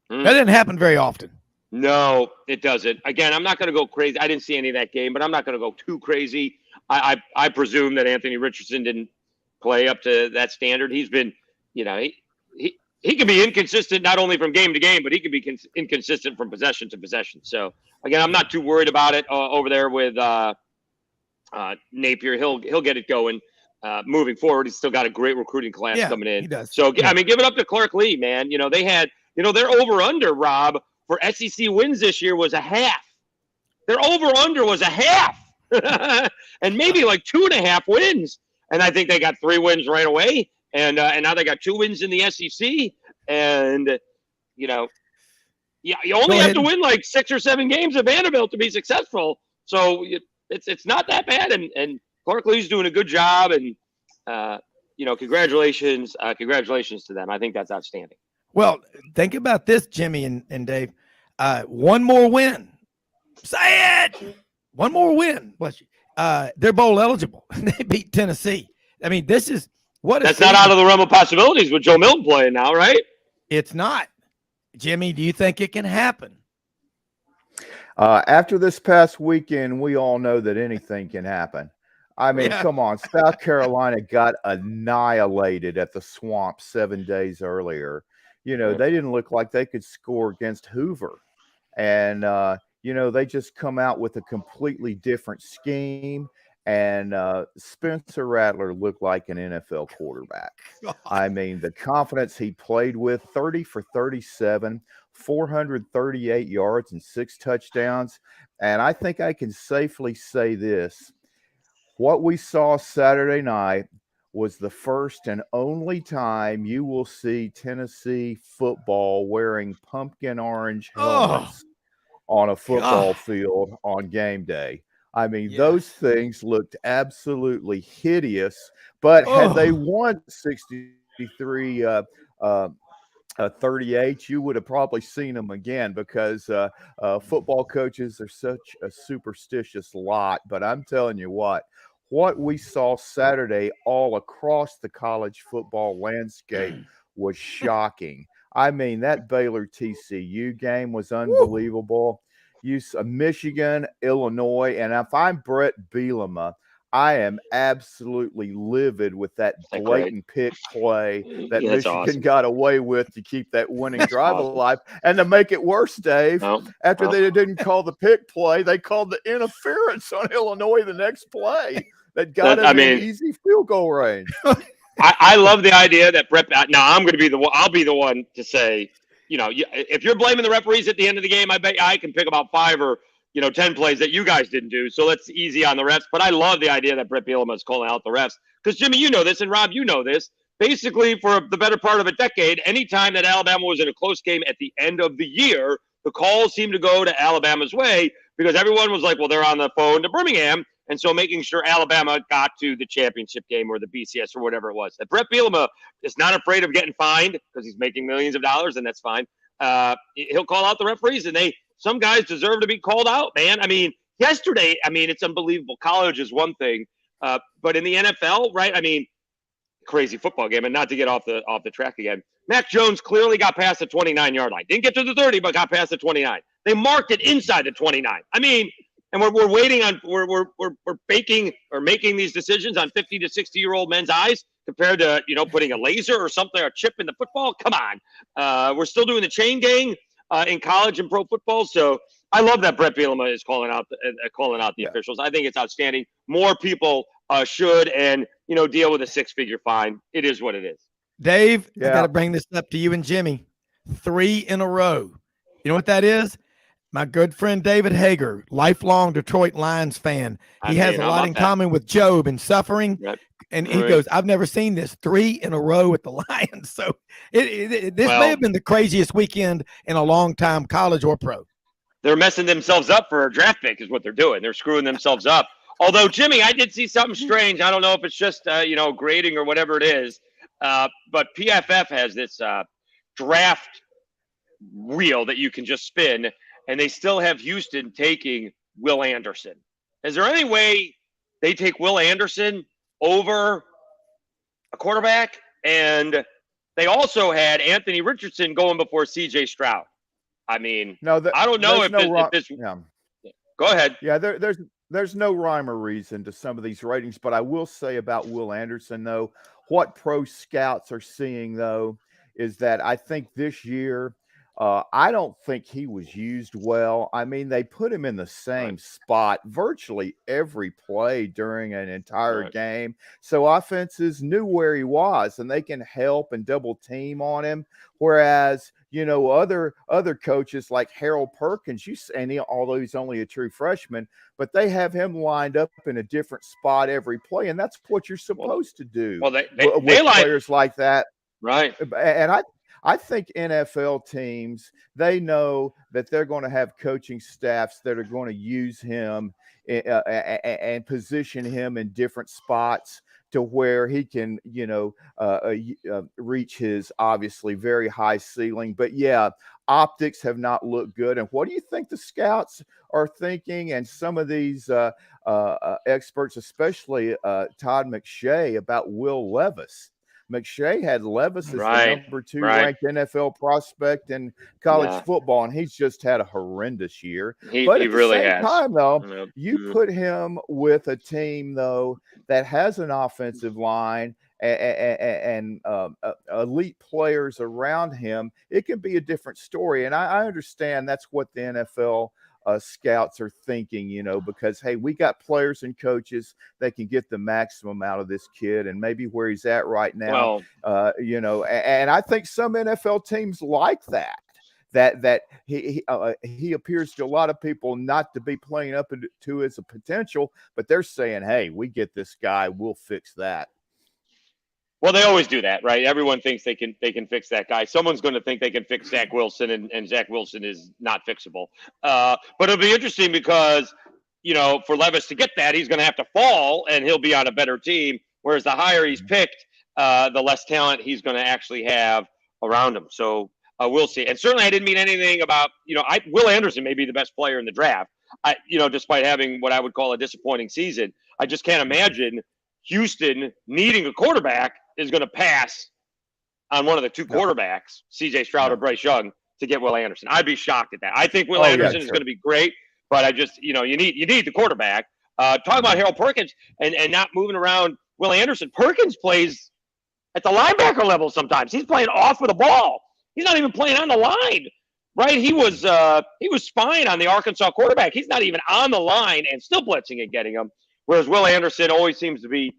That didn't happen very often. No, it doesn't. Again, I'm not going to go crazy. I didn't see any of that game, but I'm not going to go too crazy. I presume that Anthony Richardson didn't play up to that standard. He's been, he can be inconsistent not only from game to game, but he can be inconsistent from possession to possession. So again, I'm not too worried about it over there with Napier. He'll get it going moving forward. He's still got a great recruiting class coming in. He does. So I mean, give it up to Clark Lee, man. They had, their over under, Rob, for SEC wins this year was a half. Their over under was a half, and maybe like 2.5 wins. And I think they got 3 wins right away. And now they got 2 wins in the SEC. And, you only have to win like 6 or 7 games at Vanderbilt to be successful. So it's not that bad. And Clark Lee's doing a good job. And, congratulations to them. I think that's outstanding. Well, think about this, Jimmy and Dave. One more win. Say it. One more win. Bless you. They're bowl eligible. They beat Tennessee. I mean, this is what. That's not out of the realm of possibilities with Joe Milton playing now, right? It's not. Jimmy, do you think it can happen? After this past weekend, we all know that anything can happen. I mean, Yeah. come on. South Carolina got annihilated at the Swamp 7 days earlier. They didn't look like they could score against Hoover. And, they just come out with a completely different scheme. And Spencer Rattler looked like an NFL quarterback. I mean, the confidence he played with, 30 for 37, 438 yards and 6 touchdowns. And I think I can safely say this. What we saw Saturday night was the first and only time you will see Tennessee football wearing pumpkin orange helmets on a football field on game day. I mean, those things looked absolutely hideous, but had they won 63 38, you would have probably seen them again because football coaches are such a superstitious lot. But I'm telling you what we saw Saturday all across the college football landscape was shocking. I mean, that Baylor TCU game was unbelievable. Michigan, Illinois, and if I'm Brett Bielema, I am absolutely livid with that blatant pick play that Michigan got away with to keep that winning drive alive. And to make it worse, Dave, after they didn't call the pick play, they called the interference on Illinois the next play that got them in easy field goal range. I love the idea that Brett. Now I'll be the one to say, if you're blaming the referees at the end of the game, I bet I can pick about 5 or 10 plays that you guys didn't do. So let's easy on the refs. But I love the idea that Brett Bielema is calling out the refs because Jimmy, you know this, and Rob, you know this. Basically, for the better part of a decade, anytime that Alabama was in a close game at the end of the year, the calls seemed to go to Alabama's way because everyone was like, well, they're on the phone to Birmingham. And so making sure Alabama got to the championship game or the BCS or whatever it was. That Brett Bielema is not afraid of getting fined because he's making millions of dollars, and that's fine. He'll call out the referees, and some guys deserve to be called out, man. I mean, yesterday, it's unbelievable. College is one thing, but in the NFL, right? I mean, crazy football game, and not to get off the track again. Mac Jones clearly got past the 29-yard line. Didn't get to the 30, but got past the 29. They marked it inside the 29. I mean, and we're waiting on we're baking or making these decisions on 50 to 60-year-old men's eyes compared to putting a laser or something, a chip in the football. Come on, we're still doing the chain gang in college and pro football. So I love that Brett Bielema is calling out the officials. I think it's outstanding. More people should and deal with a 6-figure fine. It is what it is. Dave, I got to bring this up to you and Jimmy. 3 in a row. You know what that is? My good friend David Hager, lifelong Detroit Lions fan. He has a lot in common with Job and suffering. Yep. And he goes, I've never seen this 3 in a row with the Lions. So this may have been the craziest weekend in a long time, college or pro. They're messing themselves up for a draft pick is what they're doing. They're screwing themselves up. Although, Jimmy, I did see something strange. I don't know if it's just, grading or whatever it is. But PFF has this draft wheel that you can just spin. And they still have Houston taking Will Anderson. Is there any way they take Will Anderson over a quarterback? And they also had Anthony Richardson going before C.J. Stroud. I mean, I don't know if this. Go ahead. Yeah, there's no rhyme or reason to some of these ratings, but I will say about Will Anderson, though, what pro scouts are seeing, though, is that I think this year – I don't think he was used well. I mean, they put him in the same spot virtually every play during an entire game. So offenses knew where he was and they can help and double team on him. Whereas, other coaches like Harold Perkins, although he's only a true freshman, but they have him lined up in a different spot every play. And that's what you're supposed to do with players like that. Right. And I think NFL teams, they know that they're going to have coaching staffs that are going to use him and position him in different spots to where he can, reach his obviously very high ceiling. But optics have not looked good. And what do you think the scouts are thinking? And some of these experts, especially Todd McShay, about Will Levis. McShay had Levis as Right, the number 2 right. ranked NFL prospect in college football, and he's just had a horrendous year. But He at the really same has. time, though, Yep. you put him with a team, though, that has an offensive line and elite players around him, it can be a different story. And I understand that's what the NFL scouts are thinking, because, hey, we got players and coaches that can get the maximum out of this kid, and maybe where he's at right now, and I think some NFL teams like that he appears to a lot of people not to be playing up to his potential, but they're saying, hey, we get this guy, we'll fix that. Well, they always do that, right? Everyone thinks they can fix that guy. Someone's going to think they can fix Zach Wilson, and Zach Wilson is not fixable. But it'll be interesting because, for Levis to get that, he's going to have to fall, and he'll be on a better team. Whereas the higher he's picked, the less talent he's going to actually have around him. So we'll see. And certainly, I didn't mean anything about Will Anderson may be the best player in the draft. Despite having what I would call a disappointing season, I just can't imagine Houston needing a quarterback is going to pass on one of the 2 quarterbacks, C.J. Stroud or Bryce Young, to get Will Anderson. I'd be shocked at that. I think Will Anderson is going to be great, but I just, you need the quarterback. Talking about Harold Perkins and not moving around Will Anderson. Perkins plays at the linebacker level sometimes. He's playing off of the ball. He's not even playing on the line, right? He was spying on the Arkansas quarterback. He's not even on the line and still blitzing and getting him. Whereas Will Anderson always seems to be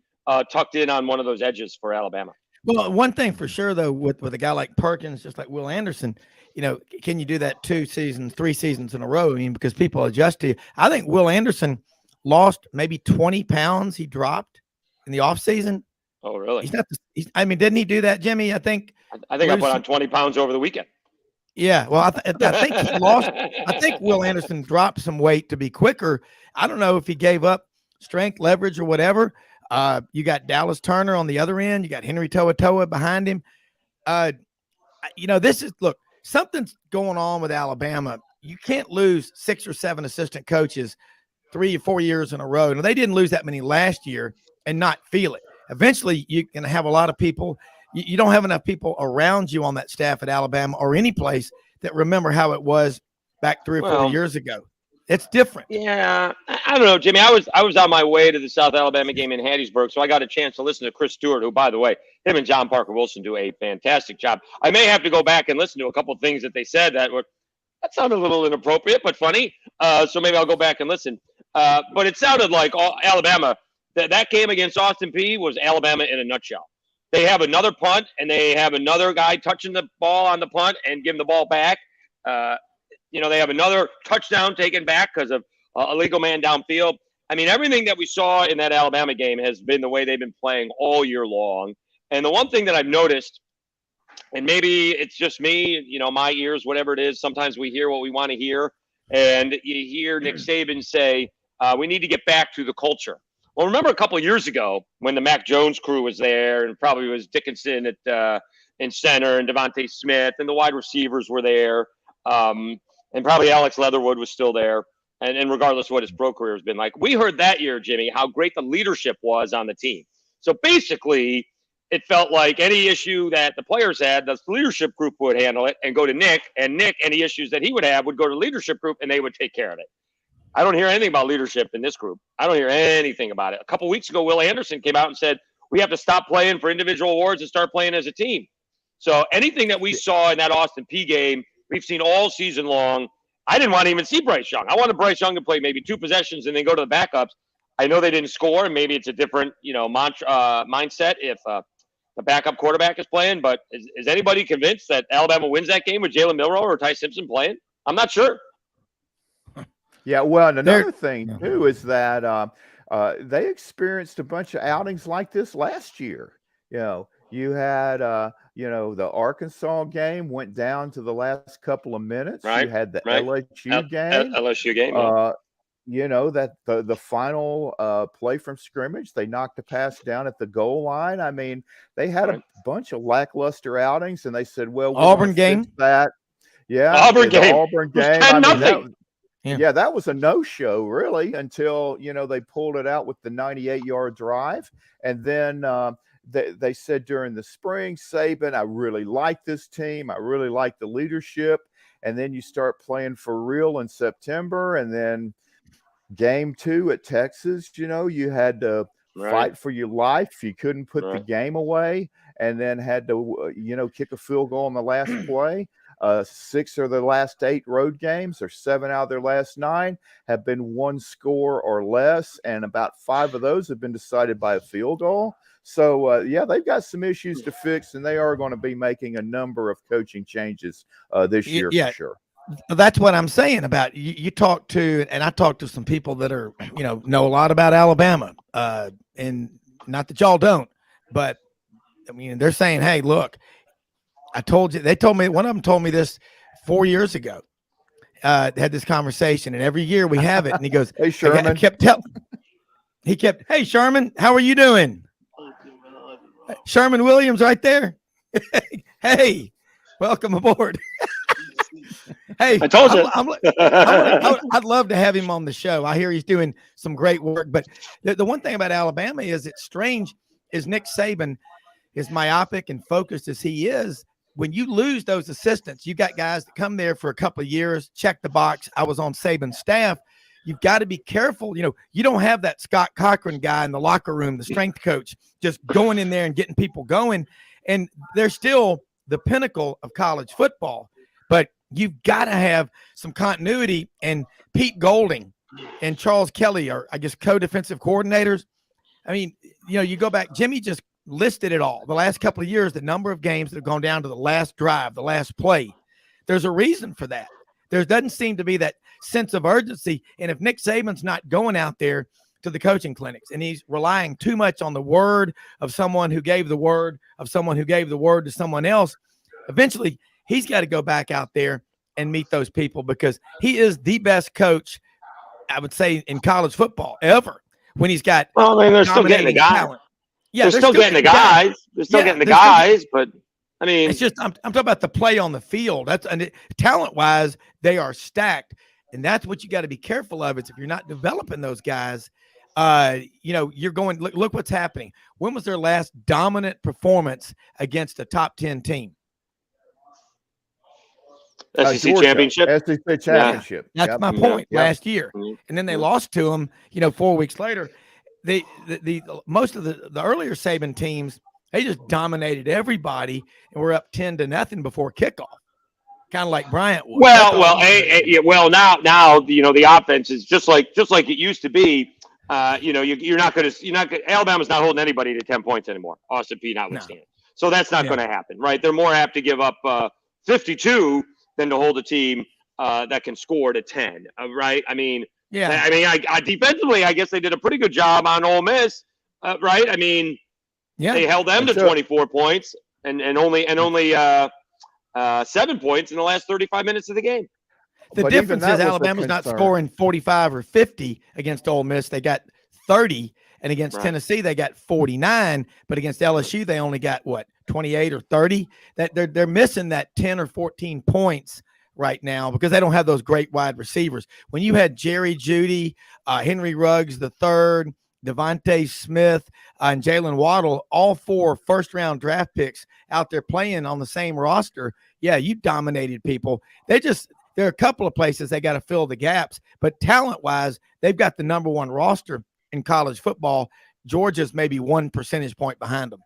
tucked in on one of those edges for Alabama. Well, one thing for sure, though, with a guy like Perkins, just like Will Anderson, can you do that 2 seasons, 3 seasons in a row? I mean, because people adjust to you. I think Will Anderson lost maybe 20 pounds he dropped in the offseason. Oh, really? Didn't he do that, Jimmy? I think I put on 20 pounds over the weekend. Yeah, well, I think he lost. I think Will Anderson dropped some weight to be quicker. I don't know if he gave up strength, leverage, or whatever. You got Dallas Turner on the other end. You got Henry To'oTo'o behind him. Something's going on with Alabama. You can't lose 6 or 7 assistant coaches 3 or 4 years in a row. Now, they didn't lose that many last year and not feel it. Eventually, you're going to have a lot of people. You don't have enough people around you on that staff at Alabama or any place that remember how it was back 3 or 4 years ago. It's different. Yeah, I don't know, Jimmy. I was on my way to the South Alabama game in Hattiesburg, so I got a chance to listen to Chris Stewart, who, by the way, him and John Parker Wilson do a fantastic job. I may have to go back and listen to a couple of things that they said that sounded a little inappropriate, but funny. So maybe I'll go back and listen. But it sounded like Alabama. That game against Austin Peay was Alabama in a nutshell. They have another punt, and they have another guy touching the ball on the punt and giving the ball back. They have another touchdown taken back because of a legal man downfield. I mean, everything that we saw in that Alabama game has been the way they've been playing all year long. And the one thing that I've noticed, and maybe it's just me, my ears, whatever it is, sometimes we hear what we want to hear. And you hear Nick Saban say, we need to get back to the culture. Well, remember a couple of years ago when the Mac Jones crew was there, and probably was Dickinson in center, and Devontae Smith, and the wide receivers were there. And probably Alex Leatherwood was still there. And regardless of what his pro career has been like, we heard that year, Jimmy, how great the leadership was on the team. So basically, it felt like any issue that the players had, the leadership group would handle it and go to Nick. And Nick, any issues that he would have would go to the leadership group, and they would take care of it. I don't hear anything about leadership in this group. I don't hear anything about it. A couple weeks ago, Will Anderson came out and said, we have to stop playing for individual awards and start playing as a team. So anything that we saw in that Austin Peay game, we've seen all season long. I didn't want to even see Bryce Young. I wanted Bryce Young to play maybe 2 possessions and then go to the backups. I know they didn't score, and maybe it's a different, mindset if the backup quarterback is playing. But is anybody convinced that Alabama wins that game with Jalen Milroe or Ty Simpson playing? I'm not sure. Yeah, well, and another thing too is that they experienced a bunch of outings like this last year. You had the Arkansas game went down to the last couple of minutes. Right, you had the LSU game. LSU game. That the final play from scrimmage, they knocked a pass down at the goal line. I mean, they had a bunch of lackluster outings, and they said, "Well, Auburn game, that Auburn game, Auburn game, 10-0. That was a no-show, really, until they pulled it out with the 98-yard drive, and then they said during the spring, Saban, I really like this team. I really like the leadership. And then you start playing for real in September. And then game 2 at Texas, you had to fight for your life. You couldn't put the game away, and then had to, kick a field goal in the last play. 6 of their last 8 road games, or 7 out of their last 9, have been 1 score or less, and about 5 of those have been decided by a field goal. So, they've got some issues to fix, and they are going to be making a number of coaching changes this year for sure. That's what I'm saying about you talk to, and I talk to some people that are, know a lot about Alabama, and not that y'all don't, but I mean, they're saying, hey, look, I told you, they told me, one of them told me this 4 years ago, had this conversation, and every year we have it. And he goes, hey, Sherman. Hey, Sherman, how are you doing? Sherman Williams right there. Hey, welcome aboard. Hey, I told you. I'd love to have him on the show. I hear he's doing some great work. But the one thing about Alabama is it's strange, is Nick Saban, as myopic and focused as he is, when you lose those assistants, you got guys that come there for a couple of years, check the box. I was on Saban's staff. You've got to be careful. You don't have that Scott Cochran guy in the locker room, the strength coach, just going in there and getting people going. And they're still the pinnacle of college football. But you've got to have some continuity. And Pete Golding and Charles Kelly are, I guess, co-defensive coordinators. I mean, you go back, Jimmy just listed it all. The last couple of years, the number of games that have gone down to the last drive, the last play. There's a reason for that. There doesn't seem to be that sense of urgency. And if Nick Saban's not going out there to the coaching clinics and he's relying too much on the word of someone who gave the word of someone who gave the word to someone else, eventually he's got to go back out there and meet those people, because he is the best coach, I would say, in college football ever, when he's got they're still getting the guys. Talent. Yeah, they're still getting the guys. They're still getting the guys, but I mean, it's just I'm talking about the play on the field. Talent wise, they are stacked, and that's what you got to be careful of. Is if you're not developing those guys, you're going. Look what's happening. When was their last dominant performance against a top 10 team? SEC championship. SEC championship. Yeah. That's my point. Last year, and then they lost to them. 4 weeks later. The most of the earlier Saban teams, they just dominated everybody, and we're up 10-0 before kickoff, kind of like Bryant was. Now the offense is just like it used to be. You're not going to Alabama's not holding anybody to 10 points anymore. Austin Peay notwithstanding, so that's not going to happen, right? They're more apt to give up 52 than to hold a team that can score to 10, right? I mean. Yeah, I mean, I defensively, I guess they did a pretty good job on Ole Miss, right? I mean, they held them to 24 points and only 7 points in the last 35 minutes of the game. The difference is Alabama's not scoring 45 or 50 against Ole Miss. They got 30, and against Tennessee they got 49. But against LSU they only got 28 or 30. That they're missing that 10 or 14 points right now because they don't have those great wide receivers. When you had Jerry Jeudy, Henry Ruggs III, Devontae Smith, and Jalen Waddle, all 4 first-round draft picks out there playing on the same roster, you dominated people. There are a couple of places they got to fill the gaps, but talent-wise, they've got the number 1 roster in college football. Georgia's maybe 1 percentage point behind them.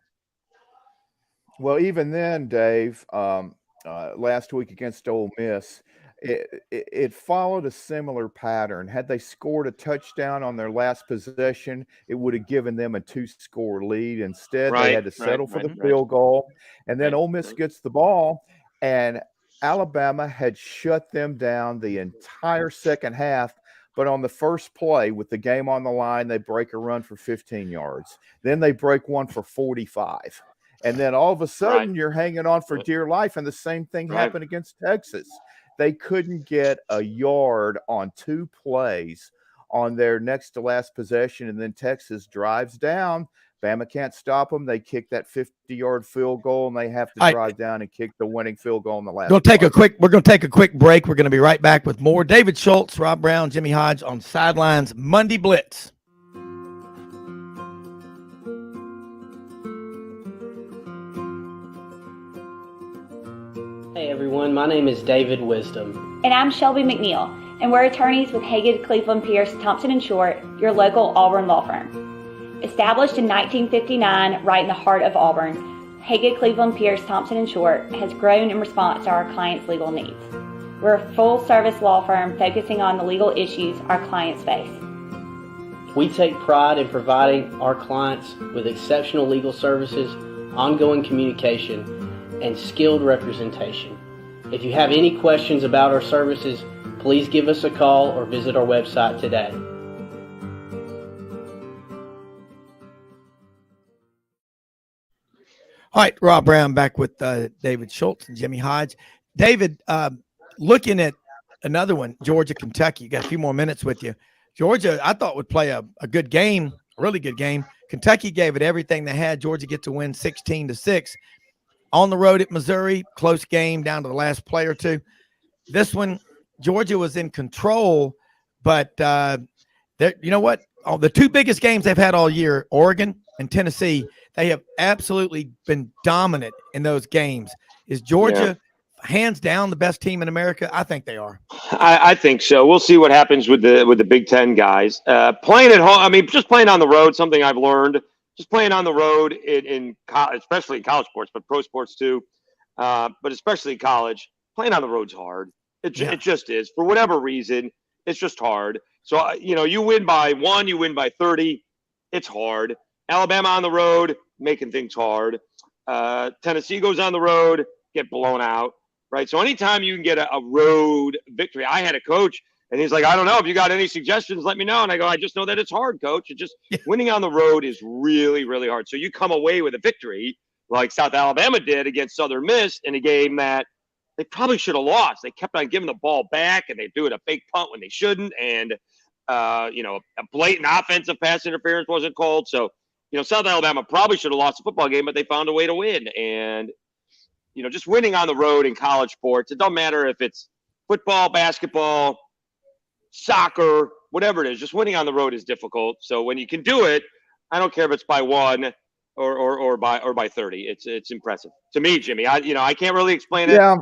Well, even then, Dave, last week against Ole Miss, it followed a similar pattern. Had they scored a touchdown on their last possession, it would have given them a 2-score lead. Instead, they had to settle for the field goal. And then Ole Miss gets the ball, and Alabama had shut them down the entire second half. But on the first play, with the game on the line, they break a run for 15 yards. Then they break one for 45. And then all of a sudden, you're hanging on for dear life. And the same thing happened against Texas. They couldn't get a yard on 2 plays on their next to last possession. And then Texas drives down. Bama can't stop them. They kick that 50-yard field goal, and they have to drive down and kick the winning field goal in the last. We're going to take a quick break. We're going to be right back with more David Schultz, Rob Browne, Jimmy Hodge on Sidelines Monday Blitz. everyone. My name is David Wisdom. And I'm Shelby McNeil, and we're attorneys with Haggard, Cleveland, Pierce, Thompson & Short, your local Auburn law firm. Established in 1959 right in the heart of Auburn, Haggard, Cleveland, Pierce, Thompson & Short has grown in response to our clients' legal needs. We're a full-service law firm focusing on the legal issues our clients face. We take pride in providing our clients with exceptional legal services, ongoing communication, and skilled representation. If you have any questions about our services, please give us a call or visit our website today. All right, Rob Browne back with David Schultz and Jimmy Hodge. David, looking at another one, Georgia, Kentucky. You got a few more minutes with you. Georgia, I thought would play a good game, a really good game. Kentucky gave it everything they had. Georgia get to win 16-6. On the road at Missouri, close game down to the last play or two. This one, Georgia was in control, but you know what? The two biggest games they've had all year, Oregon and Tennessee, they have absolutely been dominant in those games. Is Georgia hands down the best team in America? I think they are. I think so. We'll see what happens with the Big Ten guys. Playing at home, I mean, just playing on the road, something I've learned. Just playing on the road especially in college sports, but pro sports too, but especially college, playing on the road's hard. It just is. For whatever reason, it's just hard. So, you win by 1, you win by 30. It's hard. Alabama on the road, making things hard. Tennessee goes on the road, get blown out, right? So anytime you can get a road victory, I had a coach, and he's like, I don't know. If you got any suggestions, let me know. And I go, I just know that it's hard, coach. It just winning on the road is really, really hard. So you come away with a victory like South Alabama did against Southern Miss in a game that they probably should have lost. They kept on giving the ball back, and they doing a fake punt when they shouldn't. And, a blatant offensive pass interference wasn't called. So, South Alabama probably should have lost the football game, but they found a way to win. And, just winning on the road in college sports, it doesn't matter if it's football, basketball, soccer, whatever it is, just winning on the road is difficult. So when you can do it, I don't care if it's by 1 or by 30. It's impressive to me, Jimmy. I can't really explain it. Yeah.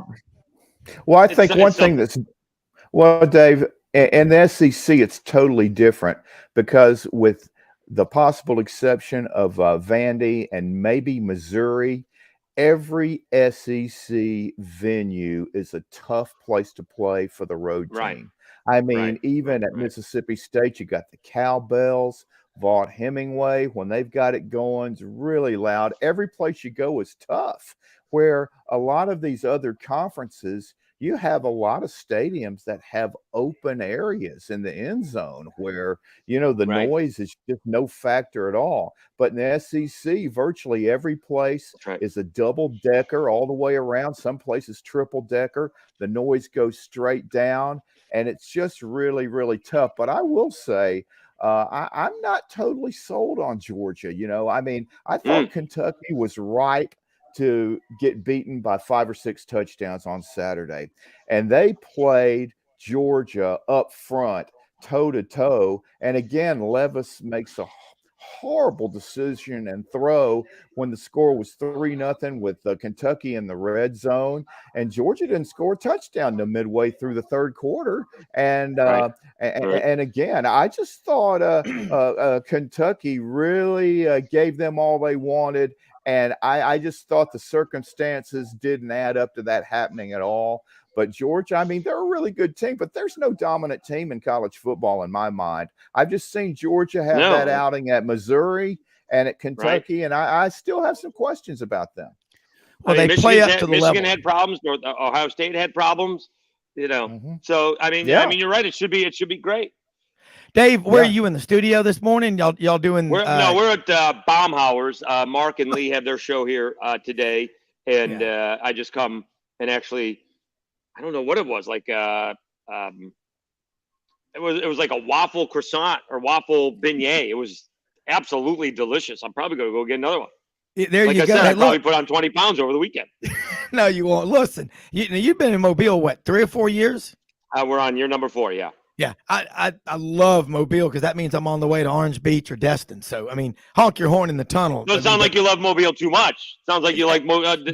Well, I think one thing Dave, in the SEC, it's totally different because with the possible exception of Vandy and maybe Missouri, every SEC venue is a tough place to play for the road team. Right. I mean, even at Mississippi State, you got the Cowbells, Vaught Hemingway. When they've got it going, it's really loud. Every place you go is tough, where a lot of these other conferences, you have a lot of stadiums that have open areas in the end zone where, the noise is just no factor at all. But in the SEC, virtually every place is a double-decker all the way around. Some places triple-decker. The noise goes straight down, and it's just really, really tough. But I will say, I'm not totally sold on Georgia. I thought Kentucky was ripe to get beaten by 5 or 6 touchdowns on Saturday. And they played Georgia up front, toe-to-toe. And again, Levis makes a horrible decision and throw when the score was 3-0 with Kentucky in the red zone, and Georgia didn't score a touchdown to midway through the third quarter. And and again, I just thought Kentucky really gave them all they wanted, and I just thought the circumstances didn't add up to that happening at all. But Georgia, I mean, they're a really good team, but there's no dominant team in college football in my mind. I've just seen Georgia have that outing at Missouri and at Kentucky, and I still have some questions about them. Well, they play up to the level. Michigan had problems. Ohio State had problems. So I mean, you're right. It should be great. Dave, where are you in the studio this morning? Y'all doing? We're at Baumhauer's. Mark and Lee have their show here today, and I just come and actually. I don't know what it was like. It was like a waffle croissant or waffle beignet. It was absolutely delicious. I'm probably going to go get another one. There like you I go. said, I Hey, probably put on 20 pounds over the weekend. No, you won't. Listen, you've been in Mobile, what, 3 or 4 years? We're on year number 4. Yeah. Yeah, I love Mobile because that means I'm on the way to Orange Beach or Destin. So, I mean, honk your horn in the tunnel. Doesn't sound like you love Mobile too much. Sounds like you like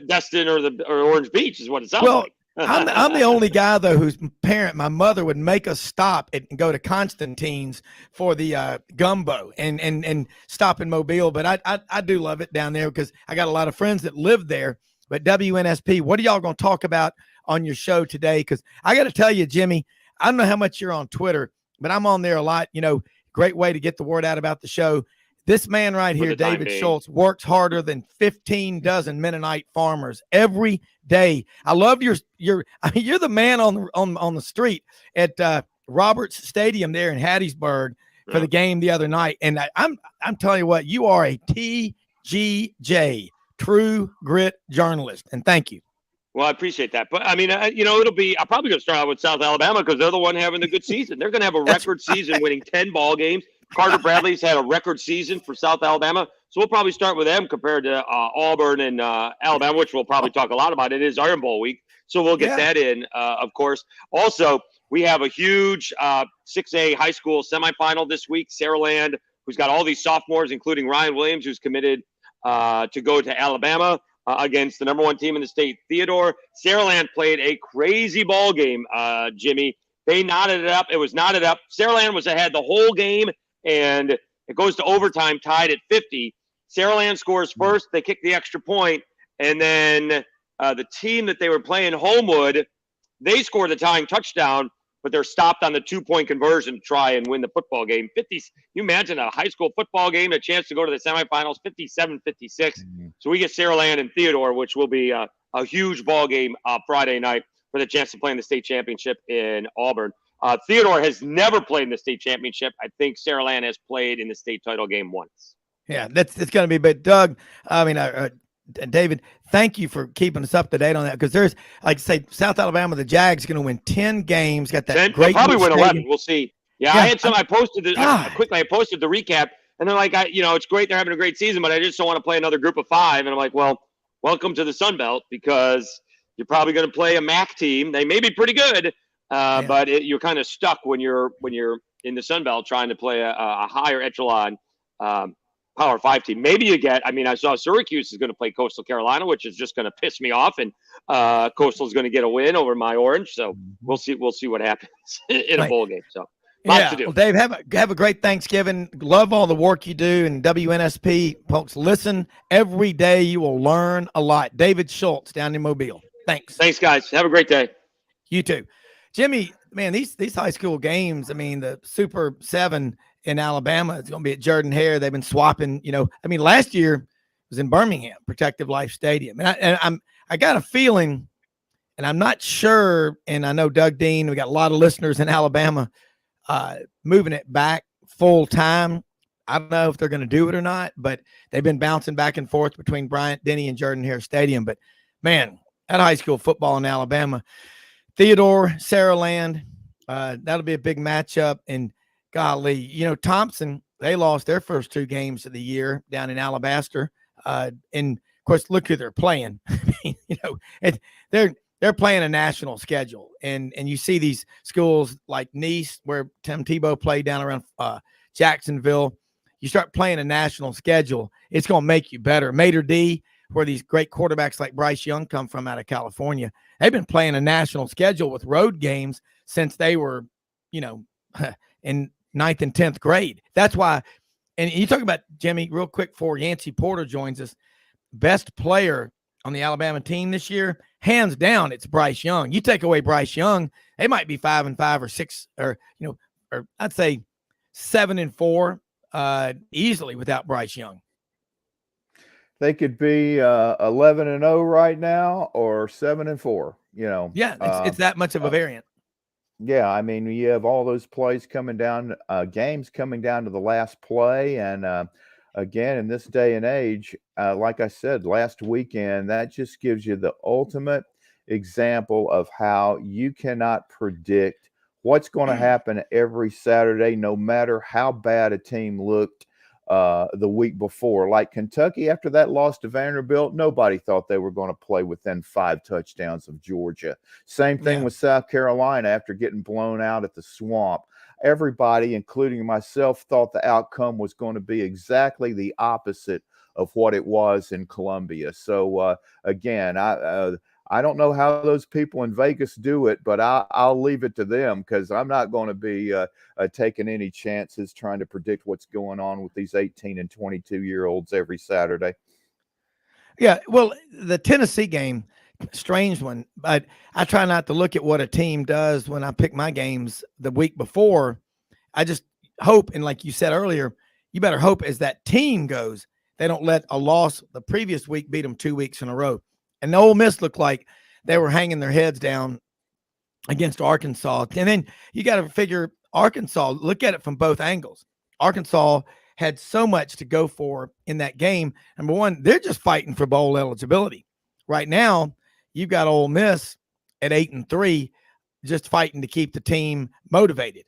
Destin or Orange Beach is what it sounds like. I'm the only guy though whose parent, my mother, would make us stop and go to Constantine's for the gumbo and stop in Mobile. But I do love it down there because I got a lot of friends that live there. But WNSP, what are y'all going to talk about on your show today? Because I got to tell you, Jimmy, I don't know how much you're on Twitter, but I'm on there a lot. Great way to get the word out about the show. This man right here, David Schultz, works harder than 15 dozen Mennonite farmers every day. I love you're the man on the street at Roberts Stadium there in Hattiesburg for the game the other night. And I'm telling you what, you are a TGJ, true grit journalist. And thank you. Well, I appreciate that. But, I mean, it'll be – I'm probably going to start out with South Alabama because they're the one having the good season. They're going to have a record season winning 10 ball games. Carter Bradley's had a record season for South Alabama. So we'll probably start with them compared to Auburn and Alabama, which we'll probably talk a lot about. It is Iron Bowl week. So we'll get that in, of course. Also, we have a huge 6A high school semifinal this week. Saraland, who's got all these sophomores, including Ryan Williams, who's committed to go to Alabama. Against the number one team in the state, Theodore. Saraland played a crazy ball game, Jimmy. They knotted it up. It was knotted up. Saraland was ahead the whole game, and it goes to overtime, tied at 50. Saraland scores first. They kick the extra point, and then the team that they were playing, Homewood, they score the tying touchdown, but they're stopped on the 2-point conversion to try and win the football game. You imagine a high school football game, a chance to go to the semifinals, 57-56. So we get Saraland and Theodore, which will be a huge ball game Friday night for the chance to play in the state championship in Auburn. Theodore has never played in the state championship. I think Saraland has played in the state title game once. Yeah, it's going to be. But Doug, David, thank you for keeping us up to date on that because there's, like I say, South Alabama, the Jags going to win 10 games. Got that 10, great. They'll probably win stadium. 11. We'll see. Yeah, I had some. I posted I posted the recap, and they're like, it's great they're having a great season, but I just don't want to play another group of 5. And I'm like, well, welcome to the Sun Belt because you're probably going to play a MAC team. They may be pretty good, but you're kind of stuck when you're in the Sun Belt trying to play a higher echelon Power 5 team. Maybe you get, I saw Syracuse is going to play Coastal Carolina, which is just going to piss me off, and Coastal is going to get a win over my Orange. So we'll see what happens in a bowl game. So lots to do. Well, Dave, have a great Thanksgiving. Love all the work you do, and WNSP folks, listen every day. You will learn a lot. David Schultz down in Mobile. Thanks, guys. Have a great day. You too, Jimmy. Man, these high school games. the Super 7 in Alabama, it's going to be at Jordan-Hare. They've been swapping. Last year it was in Birmingham, Protective Life Stadium, and I got a feeling, and I'm not sure. And I know Doug Dean. We got a lot of listeners in Alabama. Moving it back full time. I don't know if they're going to do it or not, but they've been bouncing back and forth between Bryant-Denny and Jordan-Hare Stadium. But man, that high school football in Alabama, Theodore, Saraland, that'll be a big matchup. And golly, Thompson, they lost their first 2 games of the year down in Alabaster. And of course, look who they're playing. They're playing a national schedule, and you see these schools like Nice, where Tim Tebow played down around Jacksonville. You start playing a national schedule, it's going to make you better. Mater D, where these great quarterbacks like Bryce Young come from out of California, they've been playing a national schedule with road games since they were, in 9th and 10th grade. That's why, and you talk about, Jimmy, real quick before Yancy Porter joins us, best player on the Alabama team this year, hands down, it's Bryce Young. You take away Bryce Young, they might be 5-5 or 6, or I'd say 7-4 easily without Bryce Young. They could be 11-0 right now or 7-4. Yeah, it's that much of a variant. Yeah, you have all those plays coming down, games coming down to the last play, and again, in this day and age, like I said last weekend, that just gives you the ultimate example of how you cannot predict what's going to happen every Saturday, no matter how bad a team looked the week before. Like Kentucky, after that loss to Vanderbilt, nobody thought they were going to play within 5 touchdowns of Georgia. Same thing with South Carolina after getting blown out at the Swamp. Everybody, including myself, thought the outcome was going to be exactly the opposite of what it was in Columbia. So, again, I don't know how those people in Vegas do it, but I'll leave it to them, because I'm not going to be taking any chances trying to predict what's going on with these 18 and 22-year-olds every Saturday. Yeah, well, the Tennessee game, strange one, but I try not to look at what a team does when I pick my games the week before. I just hope, and like you said earlier, you better hope as that team goes, they don't let a loss the previous week beat them 2 weeks in a row. And the Ole Miss looked like they were hanging their heads down against Arkansas. And then you got to figure Arkansas, look at it from both angles. Arkansas had so much to go for in that game. Number one, they're just fighting for bowl eligibility. Right now, you've got Ole Miss at 8-3, just fighting to keep the team motivated.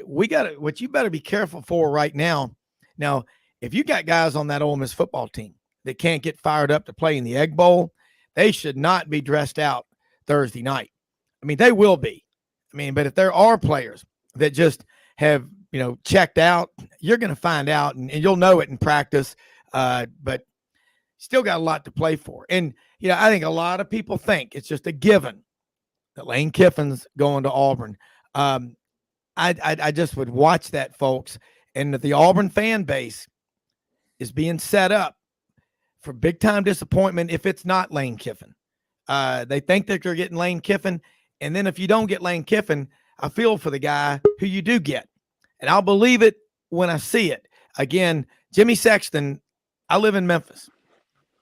What you better be careful for right now. Now, if you got guys on that Ole Miss football team that can't get fired up to play in the Egg Bowl, they should not be dressed out Thursday night. I mean, they will be. I mean, but if there are players that just have, checked out, you're going to find out, and you'll know it in practice. But still got a lot to play for. And, I think a lot of people think it's just a given that Lane Kiffin's going to Auburn. I just would watch that, folks, and that the Auburn fan base is being set up for big-time disappointment if it's not Lane Kiffin. They think that they're getting Lane Kiffin, and then if you don't get Lane Kiffin, I feel for the guy who you do get. And I'll believe it when I see it. Again, Jimmy Sexton, I live in Memphis.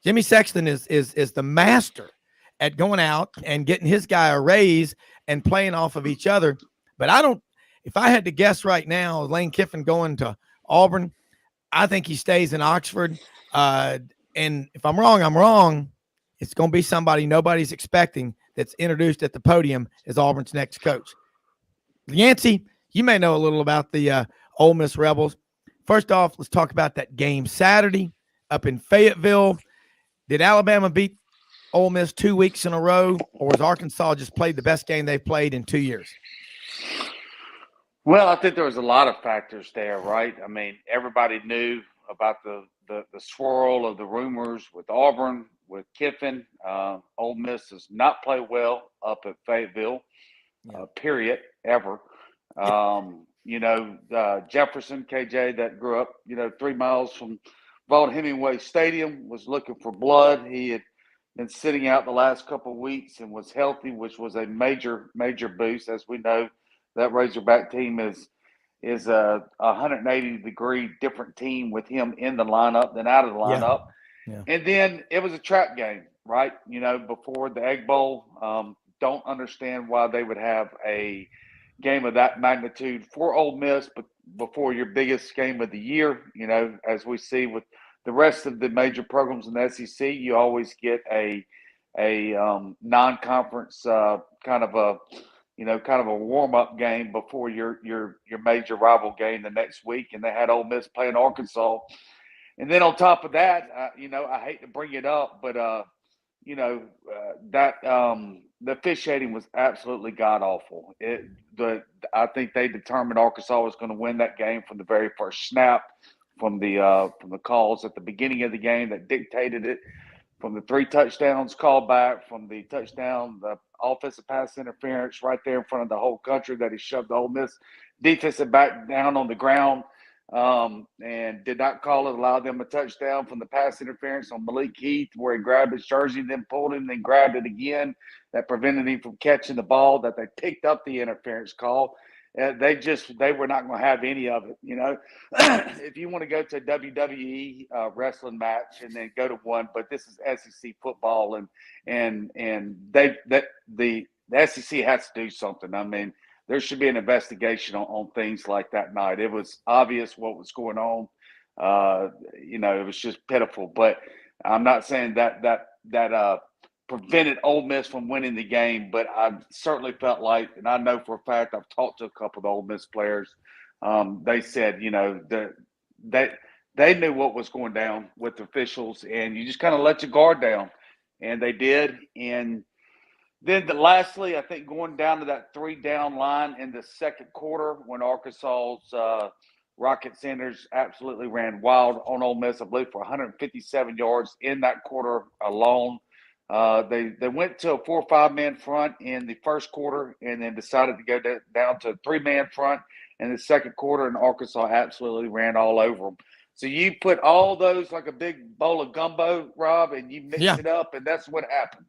Jimmy Sexton is the master at going out and getting his guy a raise and playing off of each other. But if I had to guess right now, Lane Kiffin going to Auburn, I think he stays in Oxford. And if I'm wrong, I'm wrong. It's going to be somebody nobody's expecting that's introduced at the podium as Auburn's next coach. Yancy, you may know a little about the Ole Miss Rebels. First off, let's talk about that game Saturday up in Fayetteville. Did Alabama beat Ole Miss 2 weeks in a row, or has Arkansas just played the best game they've played in 2 years? Well, I think there was a lot of factors there, right? I mean, everybody knew about the swirl of the rumors with Auburn, with Kiffin. Ole Miss does not play well up at Fayetteville, period, ever. Jefferson, KJ, that grew up, 3 miles from Vaughn Hemingway Stadium, was looking for blood. He had been sitting out the last couple of weeks and was healthy, which was a major, major boost. As we know, that Razorback team is a 180-degree different team with him in the lineup than out of the lineup. Yeah. And then it was a trap game, right? Before the Egg Bowl. Don't understand why they would have a game of that magnitude for Ole Miss, but before your biggest game of the year. As we see with the rest of the major programs in the SEC, you always get a non-conference kind of a warm-up game before your major rival game the next week, and they had Ole Miss playing Arkansas. And then on top of that, I hate to bring it up, but the officiating was absolutely god-awful. I think they determined Arkansas was going to win that game from the very first snap, from the calls at the beginning of the game that dictated it, from the 3 touchdowns called back, from the touchdown, the offensive pass interference right there in front of the whole country that he shoved the Ole Miss defensive back down on the ground and did not call it, allow them a touchdown from the pass interference on Malik Heath, where he grabbed his jersey, then pulled him, then grabbed it again. That prevented him from catching the ball, that they picked up the interference call. They were not going to have any of it. If you want to go to a WWE wrestling match and then go to one, but this is SEC football, and the SEC has to do something. I mean, there should be an investigation on things like that night. It was obvious what was going on. It was just pitiful. But I'm not saying that prevented Ole Miss from winning the game, but I certainly felt like, and I know for a fact, I've talked to a couple of Ole Miss players. They said, they knew what was going down with the officials, and you just kind of let your guard down, and they did. And then lastly, I think going down to that 3-down line in the second quarter when Arkansas's Rocket Sanders absolutely ran wild on Ole Miss, I believe, for 157 yards in that quarter alone. They went to a 4 or 5 man front in the first quarter and then decided to go down to a 3-man front in the second quarter, and Arkansas absolutely ran all over them. So you put all those like a big bowl of gumbo, Rob, and you mix it up, and that's what happened.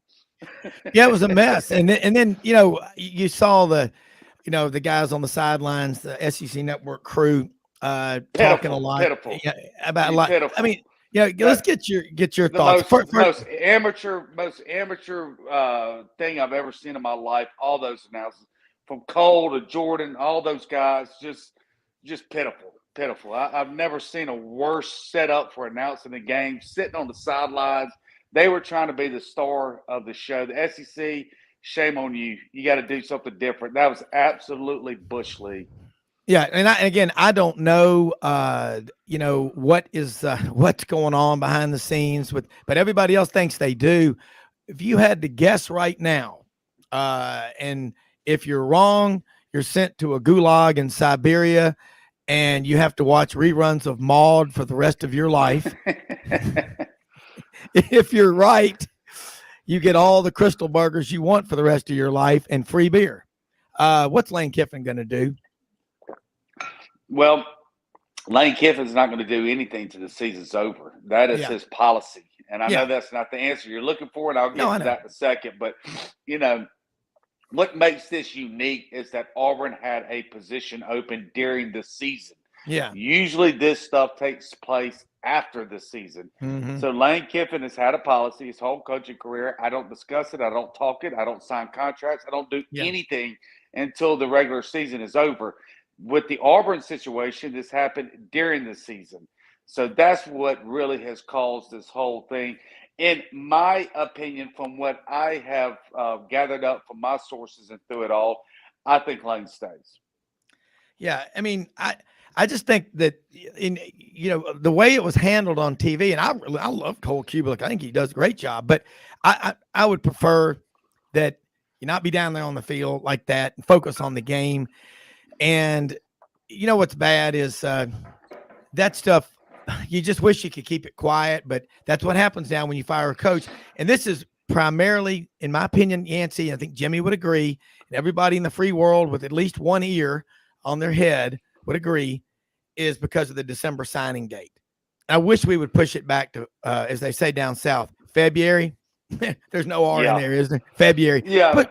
Yeah, it was a mess. And then you saw the guys on the sidelines, the SEC Network crew, talking a lot about a lot. Pitiful. I mean, let's get your thoughts. Most amateur thing I've ever seen in my life. All those announcers, from Cole to Jordan, all those guys, just pitiful. I've never seen a worse setup for announcing a game. Sitting on the sidelines, they were trying to be the star of the show. The SEC, shame on you. You got to do something different. That was absolutely Bush League. Yeah, and I don't know, what's going on behind the scenes but everybody else thinks they do. If you had to guess right now, and if you're wrong, you're sent to a gulag in Siberia, and you have to watch reruns of Maude for the rest of your life. If you're right, you get all the Crystal Burgers you want for the rest of your life and free beer. What's Lane Kiffin going to do? Well, Lane Kiffin's not going to do anything till the season's over. That is his policy. And I know that's not the answer you're looking for, and I'll get to that in a second. But, what makes this unique is that Auburn had a position open during the season. Yeah. Usually this stuff takes place after the season. Mm-hmm. So Lane Kiffin has had a policy his whole coaching career. I don't discuss it. I don't talk it. I don't sign contracts. I don't do anything until the regular season is over. With the Auburn situation, this happened during the season. So that's what really has caused this whole thing. In my opinion, from what I have gathered up from my sources and through it all, I think Lane stays. Yeah, I mean, I just think that the way it was handled on TV, and I love Cole Kubelik. I think he does a great job, but I would prefer that you not be down there on the field like that and focus on the game. And what's bad is that stuff. You just wish you could keep it quiet, but that's what happens now when you fire a coach. And this is primarily, in my opinion, Yancy, I think Jimmy would agree, and everybody in the free world with at least one ear on their head would agree, is because of the December signing date. I wish we would push it back to, as they say down south, February. There's no R in there, is there? February. Yeah.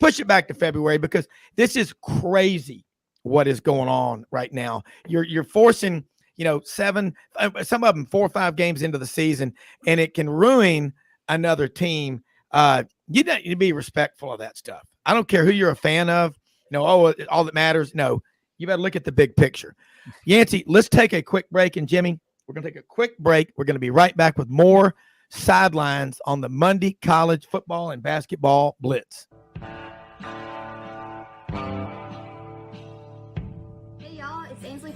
Push it back to February, because this is crazy what is going on right now. You're forcing – some of them 4 or 5 games into the season, and it can ruin another team. You need to be respectful of that stuff. I don't care who you're a fan of. All that matters. No, you better look at the big picture. Yancy, let's take a quick break. And Jimmy, we're going to take a quick break. We're going to be right back with more Sidelines on the Monday College Football and Basketball Blitz.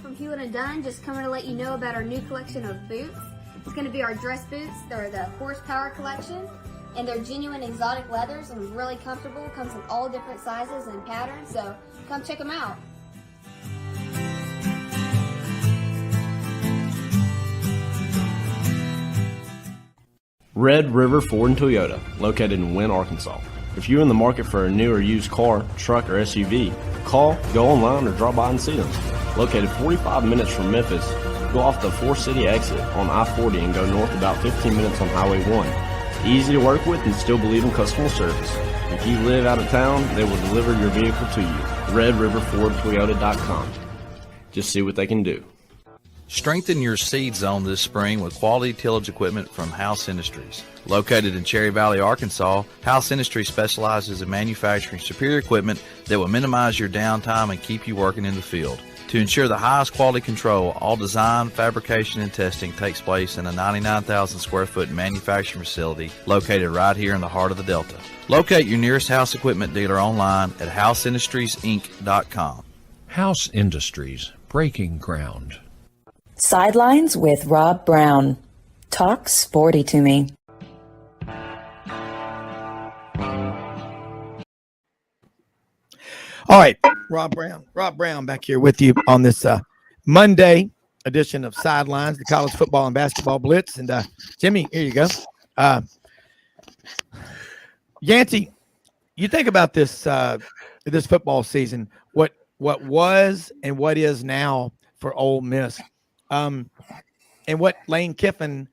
From Hewlett and Dunn, just coming to let you know about our new collection of boots. It's going to be our dress boots. They're the horsepower collection, and they're genuine exotic leathers and really comfortable. Comes in all different sizes and patterns, so come check them out. Red River Ford and Toyota, located in Wynne, Arkansas. If you're in the market for a new or used car, truck, or SUV, call, go online, or drop by and see them. Located 45 minutes from Memphis, go off the 4-city exit on I-40 and go north about 15 minutes on Highway 1. Easy to work with and still believe in customer service. If you live out of town, they will deliver your vehicle to you. RedRiverFordToyota.com. Just see what they can do. Strengthen your seed zone this spring with quality tillage equipment from House Industries. Located in Cherry Valley, Arkansas, House Industries specializes in manufacturing superior equipment that will minimize your downtime and keep you working in the field. To ensure the highest quality control, all design, fabrication, and testing takes place in a 99,000 square foot manufacturing facility located right here in the heart of the Delta. Locate your nearest House equipment dealer online at houseindustriesinc.com. House Industries, breaking ground. Sidelines with Rob Browne. Talk sporty to me. All right, Rob Browne back here with you on this Monday edition of Sidelines, the College Football and Basketball Blitz. And Jimmy, here you go. Yancy, you think about this this football season, what was and what is now for Ole Miss, and what Lane Kiffin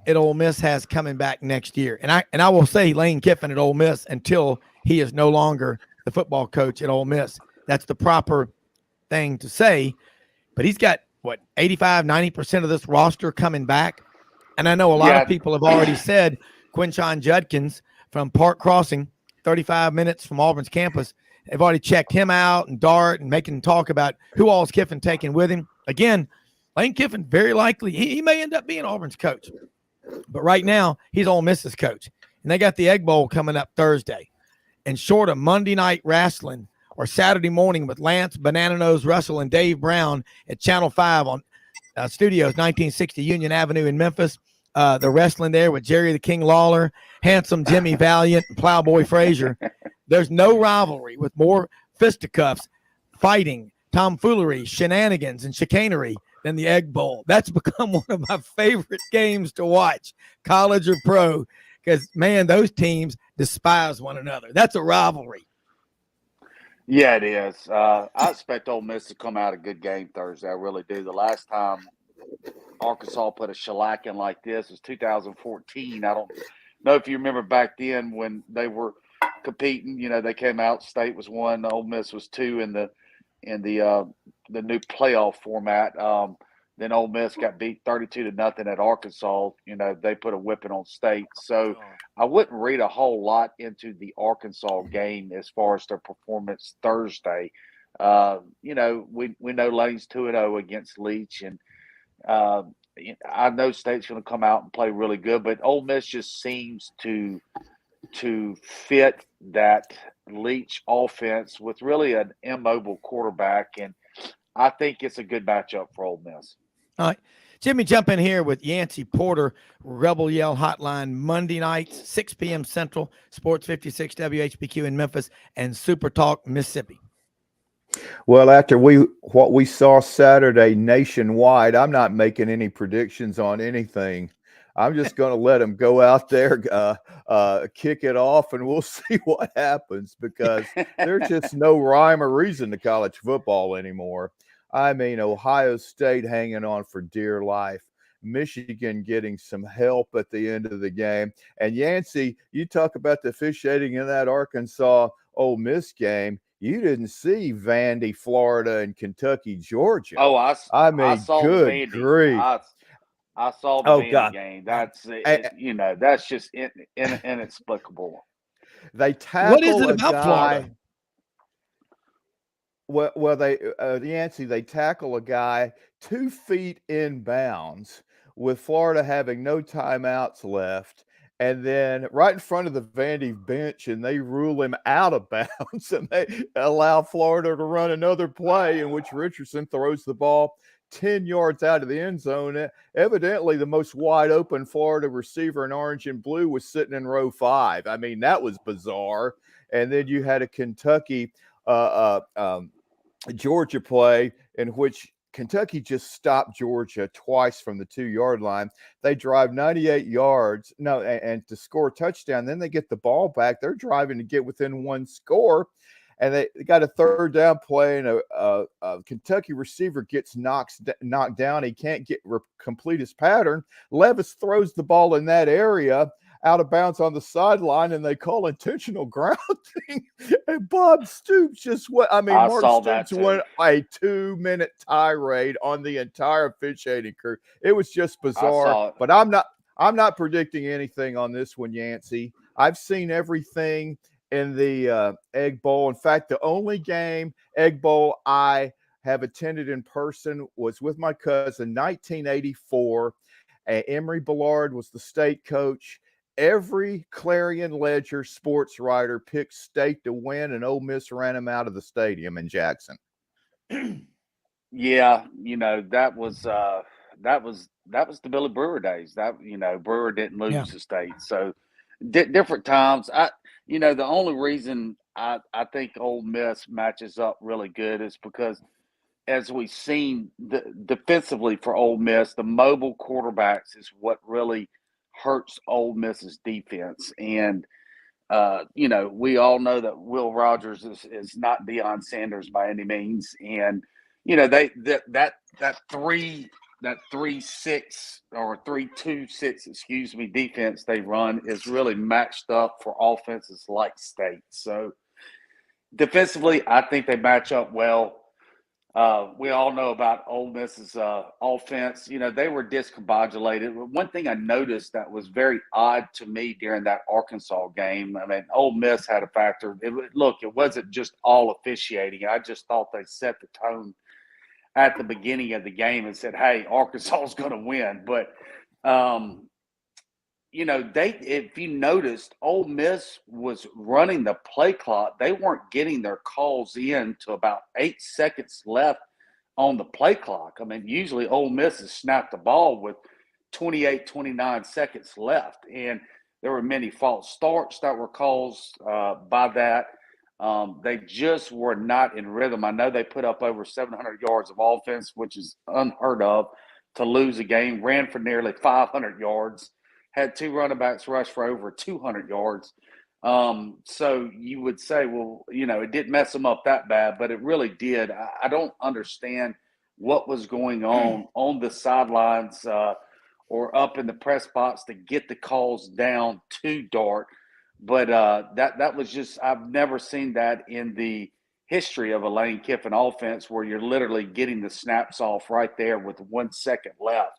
at Ole Miss has coming back next year. And I will say Lane Kiffin at Ole Miss until he is no longer the football coach at Ole Miss. That's the proper thing to say. But he's got, 85, 90% of this roster coming back. And I know a lot of people have already said Quinshon Judkins from Park Crossing, 35 minutes from Auburn's campus, have already checked him out and Dart and making talk about who all is Kiffin taking with him. Again, Lane Kiffin, very likely, he may end up being Auburn's coach. But right now, he's Ole Miss's coach. And they got the Egg Bowl coming up Thursday. And short of Monday night wrestling or Saturday morning with Lance Banana Nose Russell and Dave Browne at Channel 5 on Studios, 1960 Union Avenue in Memphis. The wrestling there with Jerry the King Lawler, handsome Jimmy Valiant, and Plowboy Frazier. There's no rivalry with more fisticuffs, fighting, tomfoolery, shenanigans, and chicanery than the Egg Bowl. That's become one of my favorite games to watch, college or pro, because, man, those teams despise one another. That's a rivalry. Yeah, it is. I expect Ole Miss to come out a good game Thursday. I really do. The last time Arkansas put a shellacking like this was 2014. I don't know if you remember back then when they were competing. You know, they came out. State was 1, Ole Miss was 2 in the new playoff format. Then Ole Miss got beat 32-0 at Arkansas. You know, they put a whipping on State. So I wouldn't read a whole lot into the Arkansas game as far as their performance Thursday. You know, we know Lane's 2-0 against Leach, and I know State's going to come out and play really good, but Ole Miss just seems to fit that Leach offense with really an immobile quarterback, and I think it's a good matchup for Ole Miss. All right. Jimmy, jump in here with Yancy Porter, Rebel Yell Hotline, Monday nights, 6 p.m. Central, Sports 56 WHBQ in Memphis, and Super Talk Mississippi. Well, after what we saw Saturday nationwide, I'm not making any predictions on anything. I'm just going to let them go out there, kick it off, and we'll see what happens, because there's just no rhyme or reason to college football anymore. I mean, Ohio State hanging on for dear life, Michigan getting some help at the end of the game. And Yancy, you talk about the officiating in that Arkansas Ole Miss game. You didn't see Vandy, Florida, and Kentucky, Georgia. Oh, I saw good Vandy. grief. I saw the Vandy game. That's you know, that's just inexplicable. They tackle what is it about guy, Florida? Well, Yancy, they tackle a guy 2 feet in bounds with Florida having no timeouts left. And then right in front of the Vandy bench, and they rule him out of bounds, and they allow Florida to run another play in which Richardson throws the ball 10 yards out of the end zone. Evidently, the most wide open Florida receiver in orange and blue was sitting in row 5. I mean, that was bizarre. And then you had a Kentucky Georgia play in which Kentucky just stopped Georgia twice from the 2-yard line. They drive 98 yards, and to score a touchdown. Then they get the ball back. They're driving to get within 1 score, and they got a 3rd down play, and a Kentucky receiver gets knocked down. He can't complete his pattern. Levis throws the ball in that area out of bounds on the sideline, and they call intentional grounding. And Bob Stoops Mark Stoops went a 2-minute tirade on the entire officiating crew. It was just bizarre. But I'm not predicting anything on this one, Yancy. I've seen everything in the Egg Bowl. In fact, the only game Egg Bowl I have attended in person was with my cousin, 1984. Emory Ballard was the state coach. Every Clarion Ledger sports writer picked State to win, and Ole Miss ran him out of the stadium in Jackson. Yeah, you know, that was the Billy Brewer days. That, you know, Brewer didn't lose to State. So different times. The only reason I think Ole Miss matches up really good is because, as we've seen defensively for Ole Miss, the mobile quarterbacks is what really hurts Ole Miss's defense. And we all know that Will Rogers is not Deion Sanders by any means, and that 3-6 or 3-2-6, defense they run is really matched up for offenses like State. So defensively, I think they match up well. We all know about Ole Miss's offense. They were discombobulated. One thing I noticed that was very odd to me during that Arkansas game, Ole Miss had a factor. It wasn't just all officiating. I just thought they set the tone at the beginning of the game and said, hey, Arkansas is going to win. But, if you noticed, Ole Miss was running the play clock. They weren't getting their calls in to about 8 seconds left on the play clock. Usually Ole Miss has snapped the ball with 28, 29 seconds left. And there were many false starts that were caused by that. They just were not in rhythm. I know they put up over 700 yards of offense, which is unheard of to lose a game, ran for nearly 500 yards. Had 2 running backs rush for over 200 yards. So you would say, well, it didn't mess them up that bad, but it really did. I don't understand what was going on the sidelines or up in the press box to get the calls down to Dart. But that was just – I've never seen that in the history of a Lane Kiffin offense where you're literally getting the snaps off right there with 1 second left.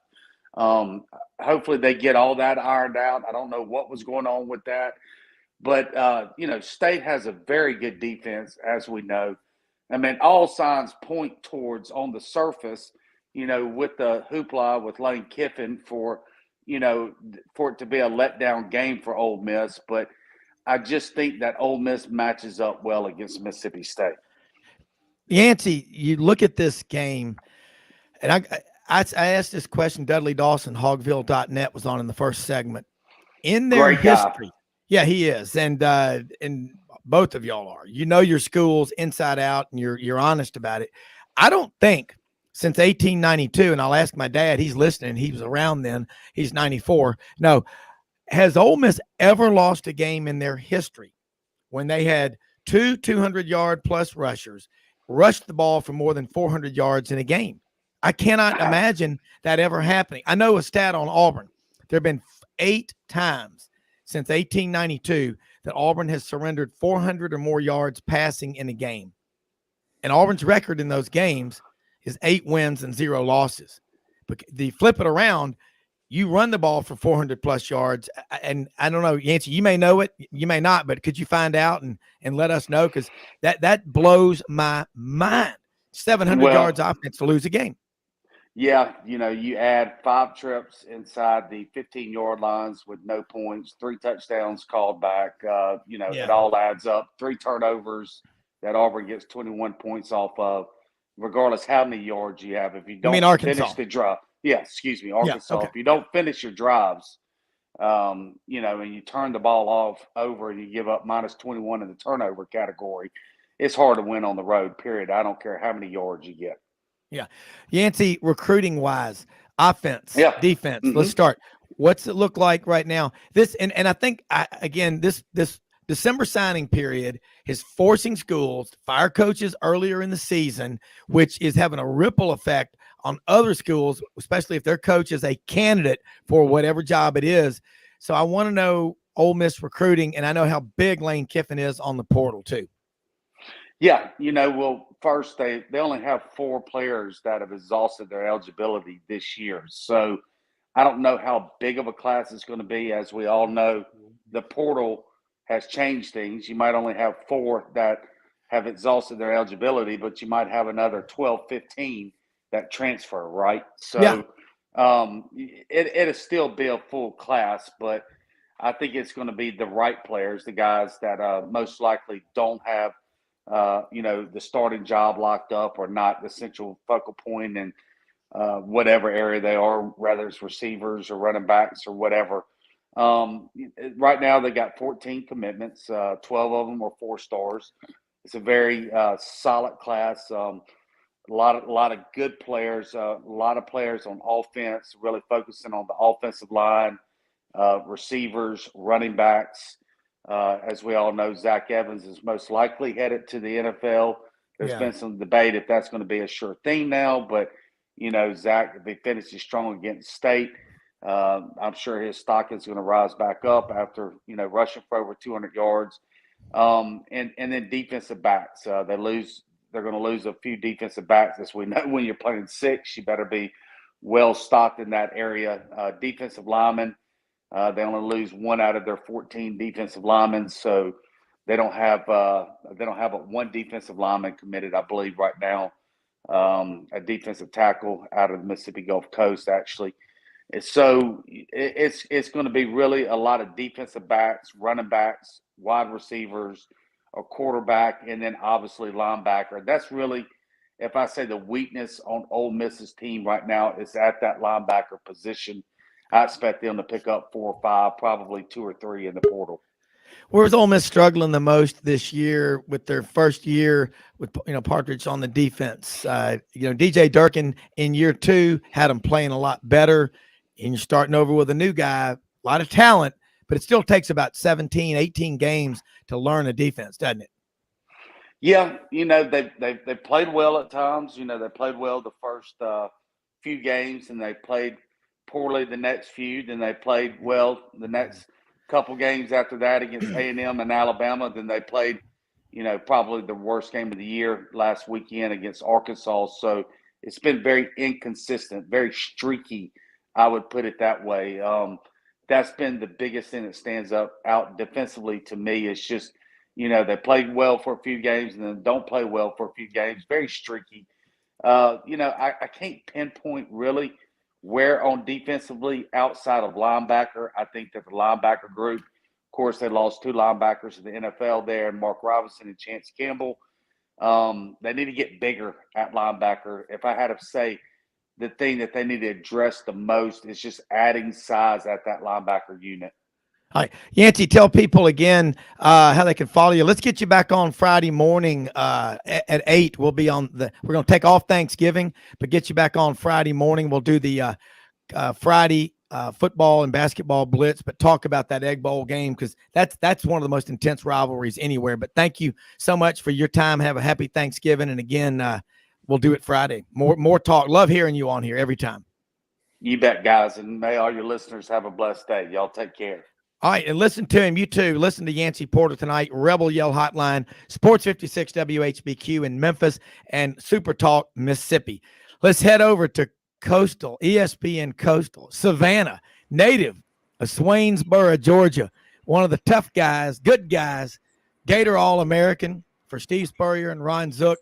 Hopefully they get all that ironed out. I don't know what was going on with that. But, State has a very good defense, as we know. All signs point towards on the surface, with the hoopla with Lane Kiffin for it to be a letdown game for Ole Miss. But I just think that Ole Miss matches up well against Mississippi State. Yancy, you look at this game, and I asked this question. Dudley Dawson, Hogville.net, was on in the first segment. In their history, yeah, he is, and both of y'all are. Your schools inside out, and you're honest about it. I don't think since 1892, and I'll ask my dad. He's listening. He was around then. He's 94. No. Has Ole Miss ever lost a game in their history when they had 2 200-yard plus rushers, rushed the ball for more than 400 yards in a game? I cannot imagine that ever happening. I know a stat on Auburn. There have been 8 times since 1892 that Auburn has surrendered 400 or more yards passing in a game. And Auburn's record in those games is 8 wins and 0 losses. But the flip it around, you run the ball for 400 plus yards. And I don't know, Yancy, you may know it, you may not, but could you find out and let us know? Because that blows my mind. 700 yards offense to lose a game. Yeah, you add 5 trips inside the 15-yard lines with no points, 3 touchdowns called back. It all adds up. 3 turnovers that Auburn gets 21 points off of, regardless how many yards you have. If you don't finish the drive. Yeah, excuse me, Arkansas. Yeah, okay. If you don't finish your drives, and you turn the ball over and you give up minus 21 in the turnover category, it's hard to win on the road, period. I don't care how many yards you get. Yeah. Yancy, recruiting-wise, offense, defense, let's start. What's it look like right now? This and I think, this December signing period is forcing schools to fire coaches earlier in the season, which is having a ripple effect on other schools, especially if their coach is a candidate for whatever job it is. So I want to know Ole Miss recruiting, and I know how big Lane Kiffin is on the portal too. Yeah, first they only have 4 players that have exhausted their eligibility this year. So I don't know how big of a class it's going to be. As we all know, the portal has changed things. You might only have 4 that have exhausted their eligibility, but you might have another 12, 15 that transfer, right? So it'll still be a full class, but I think it's going to be the right players, the guys that most likely don't have the starting job locked up or not the central focal point in whatever area they are, whether it's receivers or running backs or whatever. Right now they got 14 commitments. 12 of them are 4 stars. It's a very solid class. A lot of good players, a lot of players on offense, really focusing on the offensive line, receivers, running backs. As we all know, Zach Evans is most likely headed to the NFL. There's been some debate if that's going to be a sure thing now, but Zach, if he finishes strong against State, I'm sure his stock is going to rise back up after rushing for over 200 yards. And then defensive backs, they're going to lose a few defensive backs. As we know, when you're playing 6, you better be well stocked in that area. Defensive linemen, they only lose 1 out of their 14 defensive linemen, so they don't have one defensive lineman committed, I believe, right now. A defensive tackle out of the Mississippi Gulf Coast, actually. So it's going to be really a lot of defensive backs, running backs, wide receivers, a quarterback, and then obviously linebacker. That's really, if I say the weakness on Ole Miss's team right now, is at that linebacker position. I expect them to pick up 4 or 5, probably 2 or 3 in the portal. Where's Ole Miss struggling the most this year with their first year with Partridge on the defense? DJ Durkin in year 2 had them playing a lot better, and you're starting over with a new guy, a lot of talent, but it still takes about 17, 18 games to learn a defense, doesn't it? Yeah, they played well at times. They played well the first few games, and they played poorly the next few. Then they played well the next couple games after that against A&M and Alabama. Then they played, probably the worst game of the year last weekend against Arkansas. So it's been very inconsistent, very streaky, I would put it that way. That's been the biggest thing that stands out defensively to me. It's just, they played well for a few games and then don't play well for a few games. Very streaky. I can't pinpoint really where on defensively outside of linebacker. I think that the linebacker group, of course, they lost 2 linebackers in the NFL there, and Mark Robinson and Chance Campbell. They need to get bigger at linebacker. If I had to say the thing that they need to address the most is just adding size at that linebacker unit. All right, Yancy, tell people again how they can follow you. Let's get you back on Friday morning at 8. We're going to take off Thanksgiving, but get you back on Friday morning. We'll do the Friday football and basketball blitz, but talk about that Egg Bowl game because that's one of the most intense rivalries anywhere. But thank you so much for your time. Have a happy Thanksgiving, and again, we'll do it Friday. More talk. Love hearing you on here every time. You bet, guys, and may all your listeners have a blessed day. Y'all take care. All right, and listen to him. You too. Listen to Yancy Porter tonight, Rebel Yell Hotline, Sports 56 WHBQ in Memphis, and Super Talk Mississippi. Let's head over to Coastal, ESPN Coastal, Savannah, native of Swainsboro, Georgia. One of the tough guys, good guys, Gator All-American for Steve Spurrier and Ron Zook.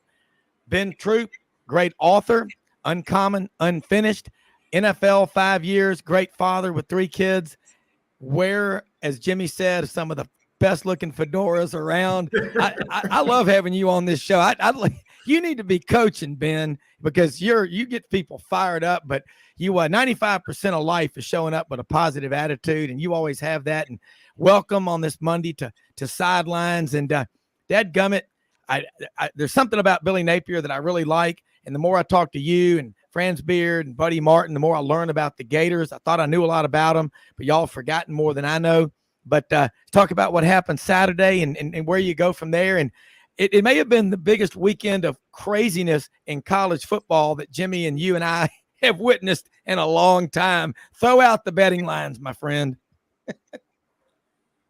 Ben Troupe, great author, Uncommon, Unfinished, NFL 5 years, great father with 3 kids. Where, as Jimmy said, some of the best looking fedoras around. I love having you on this show. You need to be coaching, Ben, because you get people fired up, but you 95% of life is showing up with a positive attitude, and you always have that. And welcome on this Monday to Sidelines. And dadgummit, there's something about Billy Napier that I really like. And the more I talk to you and Franz Beard and Buddy Martin, the more I learn about the Gators. I thought I knew a lot about them, but y'all have forgotten more than I know. But talk about what happened Saturday and where you go from there. And it may have been the biggest weekend of craziness in college football that Jimmy and you and I have witnessed in a long time. Throw out the betting lines, my friend.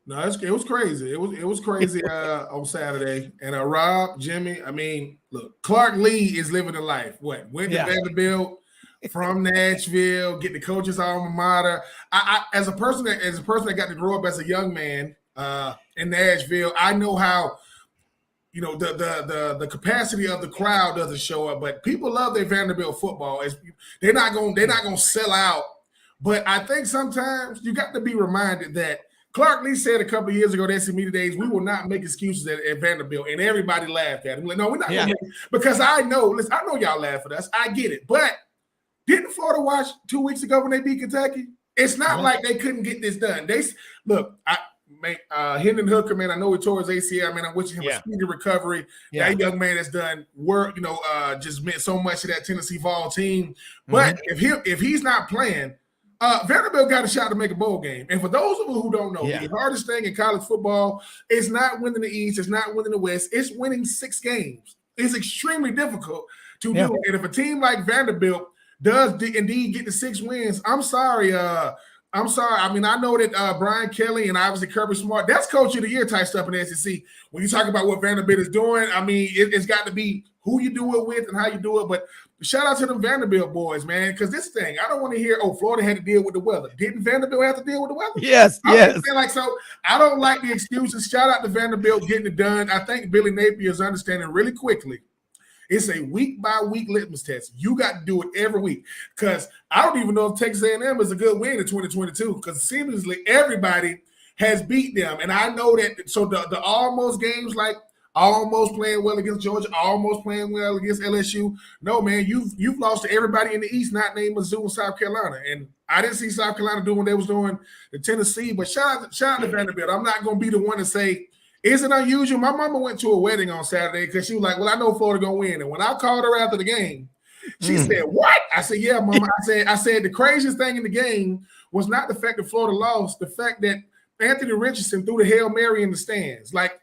No, it was crazy. It was crazy on Saturday. And Rob, Jimmy, I mean, look, Clark Lee is living the life. Went to Vanderbilt from Nashville, get the coach's alma mater. I as a person that got to grow up as a young man in Nashville, I know how the capacity of the crowd doesn't show up, but people love their Vanderbilt football. They're not gonna sell out. But I think sometimes you got to be reminded that Clark Lee said a couple of years ago at SC Media Days, we will not make excuses at Vanderbilt, and everybody laughed at him. Like, no, we're not going to make it because I know y'all laugh at us. I get it. But didn't Florida watch 2 weeks ago when they beat Kentucky? It's not like they couldn't get this done. Hendon Hooker, man, I know he tore his ACL. Man, I'm wishing him a speedy recovery. That young man has done work, just meant so much to that Tennessee Vol team. But if he's not playing, Vanderbilt got a shot to make a bowl game. And for those of you who don't know, the hardest thing in college football is not winning the East, it's not winning the West, it's winning 6 games. It's extremely difficult to do. And if a team like Vanderbilt does indeed get the 6 wins, I'm sorry. I mean, I know that Brian Kelly and obviously Kirby Smart, that's coach of the year type stuff in the SEC. When you talk about what Vanderbilt is doing, I mean, it's got to be who you do it with and how you do it. But shout out to them Vanderbilt boys, man, because this thing, I don't want to hear, Florida had to deal with the weather. Didn't Vanderbilt have to deal with the weather? Yes. So I don't like the excuses. Shout out to Vanderbilt getting it done. I think Billy Napier is understanding really quickly. It's a week-by-week litmus test. You got to do it every week because I don't even know if Texas A&M is a good win in 2022 because seemingly everybody has beat them. And I know that, so the almost games like almost playing well against Georgia, almost playing well against LSU. No, man, you've lost to everybody in the East, not named Mizzou and South Carolina. And I didn't see South Carolina doing what they was doing to Tennessee, but shout out to Vanderbilt. I'm not going to be the one to say, is it unusual? My mama went to a wedding on Saturday because she was like, well, I know Florida going to win. And when I called her after the game, she said, what? I said, yeah, mama. I said the craziest thing in the game was not the fact that Florida lost, the fact that Anthony Richardson threw the Hail Mary in the stands. Like,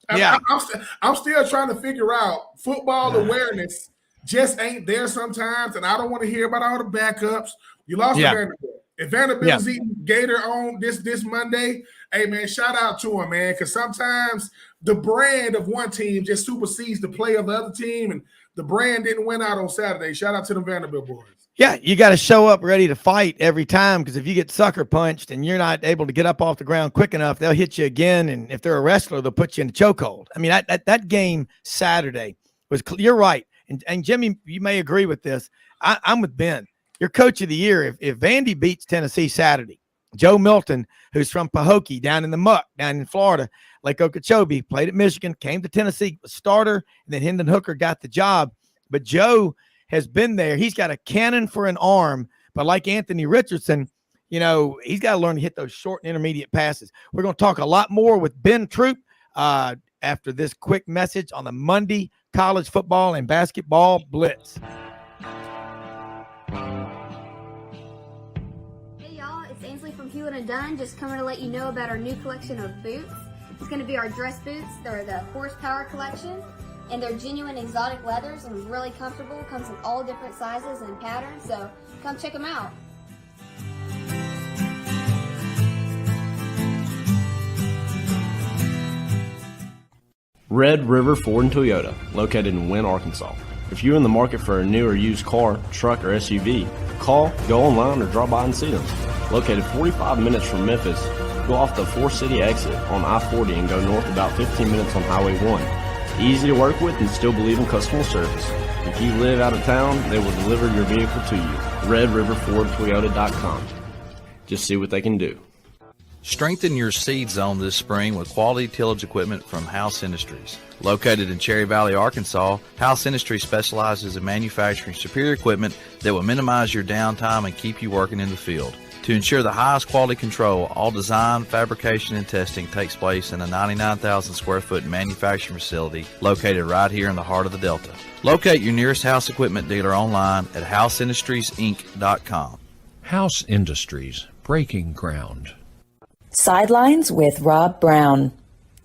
I'm still trying to figure out football awareness just ain't there sometimes, and I don't want to hear about all the backups. You lost to Vanderbilt. If Vanderbilt's eating Gator on this Monday, hey, man, shout out to him, man, because sometimes the brand of one team just supersedes the play of the other team, and the brand didn't win out on Saturday. Shout out to the Vanderbilt boys. Yeah, you got to show up ready to fight every time because if you get sucker punched and you're not able to get up off the ground quick enough, they'll hit you again. And if they're a wrestler, they'll put you in a chokehold. I mean, that game Saturday was – you're right. And Jimmy, you may agree with this. I'm with Ben. Your coach of the year, if Vandy beats Tennessee Saturday, Joe Milton, who's from Pahokee down in the muck, down in Florida, Lake Okeechobee, played at Michigan, came to Tennessee, was starter, and then Hendon Hooker got the job. But Joe has been there. He's got a cannon for an arm, but like Anthony Richardson, you know, he's got to learn to hit those short and intermediate passes. We're going to talk a lot more with Ben Troupe after this quick message on the Monday College Football and Basketball Blitz. From Hewlett and Dunn, just coming to let you know about our new collection of boots. It's going to be our dress boots. They're the horsepower collection, and they're genuine exotic leathers and really comfortable. Comes in all different sizes and patterns, so come check them out. Red River Ford and Toyota, located in Wynne, Arkansas. If you're in the market for a new or used car, truck, or SUV, call, go online, or drop by and see them. Located 45 minutes from Memphis, go off the 4-city exit on I-40 and go north about 15 minutes on Highway 1. Easy to work with and still believe in customer service. If you live out of town, they will deliver your vehicle to you. RedRiverFordToyota.com. Just see what they can do. Strengthen your seed zone this spring with quality tillage equipment from House Industries. Located in Cherry Valley, Arkansas, House Industries specializes in manufacturing superior equipment that will minimize your downtime and keep you working in the field. To ensure the highest quality control, all design, fabrication, and testing takes place in a 99,000 square foot manufacturing facility located right here in the heart of the Delta. Locate your nearest House equipment dealer online at houseindustriesinc.com. House Industries, breaking ground. Sidelines with Rob Browne.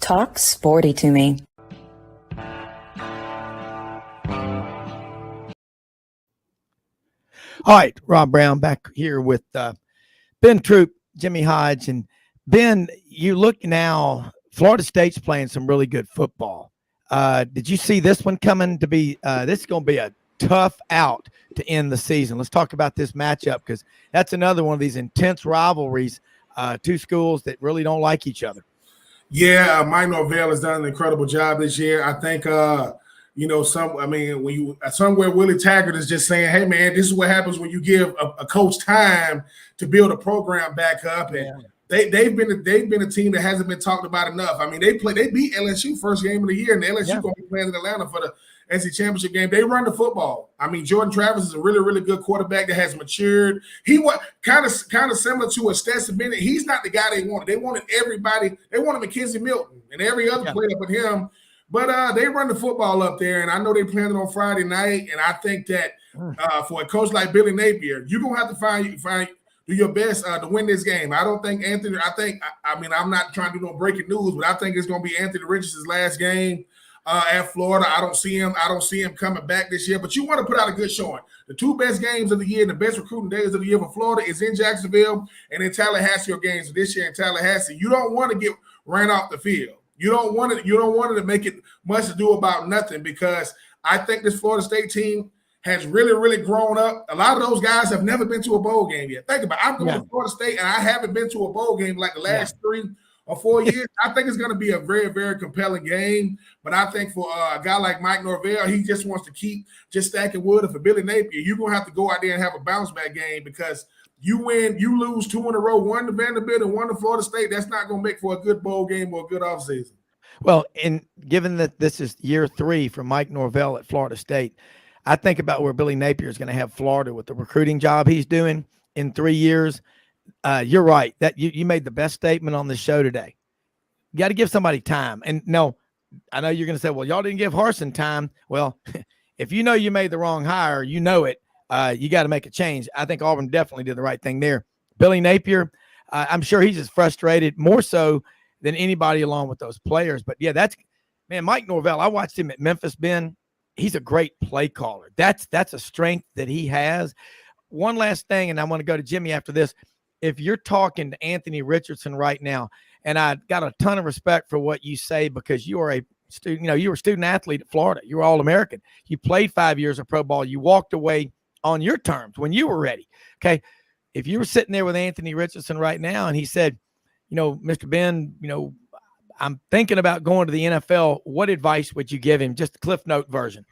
Talk sporty to me. All right, Rob Browne back here with Ben Troupe, Jimmy Hodge. And Ben, you look now, Florida State's playing some really good football. Did you see this one coming to be this is going to be a tough out to end the season? Let's talk about this matchup because that's another one of these intense rivalries, two schools that really don't like each other. Yeah, Mike Norvell has done an incredible job this year. I think when you somewhere Willie Taggart is just saying, hey man, this is what happens when you give a coach time to build a program back up. And they've been a team that hasn't been talked about enough. I mean, they beat LSU first game of the year, and LSU going to be playing in Atlanta for the SEC championship game. They run the football. I mean, Jordan Travis is a really, really good quarterback that has matured. He was kind of similar to a Stetson Bennett. He's not the guy they wanted. They wanted everybody. They wanted McKenzie Milton and every other player but him. But they run the football up there, and I know they planned it on Friday night. And I think that for a coach like Billy Napier, you're gonna have to find do your best to win this game. I don't think Anthony. I mean, I'm not trying to do no breaking news, but I think it's going to be Anthony Richardson's last game at Florida. I don't see him coming back this year. But you want to put out a good showing. The two best games of the year and the best recruiting days of the year for Florida is in Jacksonville and in Tallahassee. Your games this year in Tallahassee. You don't want to get ran off the field. You don't want it to make it much ado about nothing, because I think this Florida State team has really, really grown up. A lot of those guys have never been to a bowl game yet. Think about it. I'm going to Florida State, and I haven't been to a bowl game like the last 3 or 4 years. I think it's going to be a very, very compelling game. But I think for a guy like Mike Norvell, he just wants to keep just stacking wood. And for Billy Napier, you're going to have to go out there and have a bounce-back game, because you lose 2 in a row, one to Vanderbilt and one to Florida State. That's not going to make for a good bowl game or a good offseason. Well, and given that this is year 3 for Mike Norvell at Florida State, I think about where Billy Napier is going to have Florida with the recruiting job he's doing in 3 years. You're right. That you made the best statement on the show today. You got to give somebody time. And no, I know you're going to say, well, y'all didn't give Harsin time. Well, if you know you made the wrong hire, you know it. You got to make a change. I think Auburn definitely did the right thing there. Billy Napier, I'm sure he's as frustrated, more so than anybody along with those players. But yeah, Mike Norvell, I watched him at Memphis, Ben. He's a great play caller. That's a strength that he has. One last thing, and I want to go to Jimmy after this. If you're talking to Anthony Richardson right now, and I got a ton of respect for what you say, because you are a student, you were a student athlete at Florida. You were All-American. You played 5 years of pro ball. You walked away on your terms when you were ready. Okay. If you were sitting there with Anthony Richardson right now and he said, Mr. Ben, I'm thinking about going to the NFL, what advice would you give him? Just a Cliff Note version.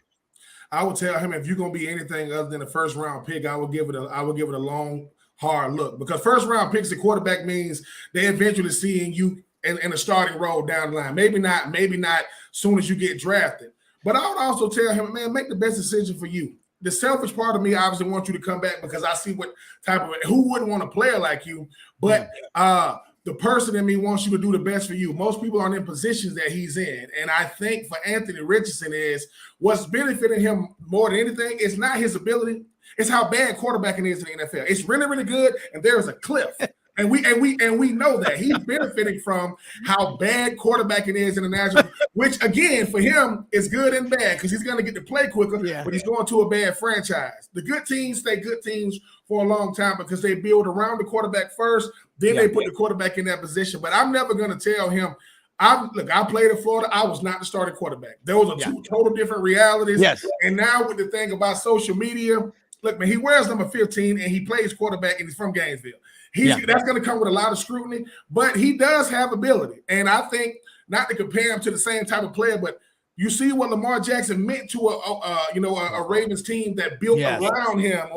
I would tell him, if you're going to be anything other than a first round pick, I would give it a long, hard look, because first round picks at quarterback means they eventually seeing you in a starting role down the line. Maybe not soon as you get drafted. But I would also tell him, man, make the best decision for you. The selfish part of me obviously wants you to come back, because I see what type of who wouldn't want a player like you. But the person in me wants you to do the best for you. Most people aren't in positions that he's in. And I think for Anthony Richardson is what's benefiting him more than anything is not his ability. It's how bad quarterbacking is in the NFL. It's really, really good, and there is a cliff. And we know that he's benefiting from how bad quarterbacking is in the national, which again for him is good and bad, because he's going to get to play quicker, but he's going to a bad franchise. The good teams stay good teams for a long time because they build around the quarterback first, then they put the quarterback in that position. But I'm never going to tell him. I played in Florida. I was not the starting quarterback. Those are two total different realities. Yes. And now with the thing about social media, look, man, he wears number 15 and he plays quarterback and he's from Gainesville. That's going to come with a lot of scrutiny, but he does have ability. And I think, not to compare him to the same type of player, but you see what Lamar Jackson meant to a Ravens team that built around him.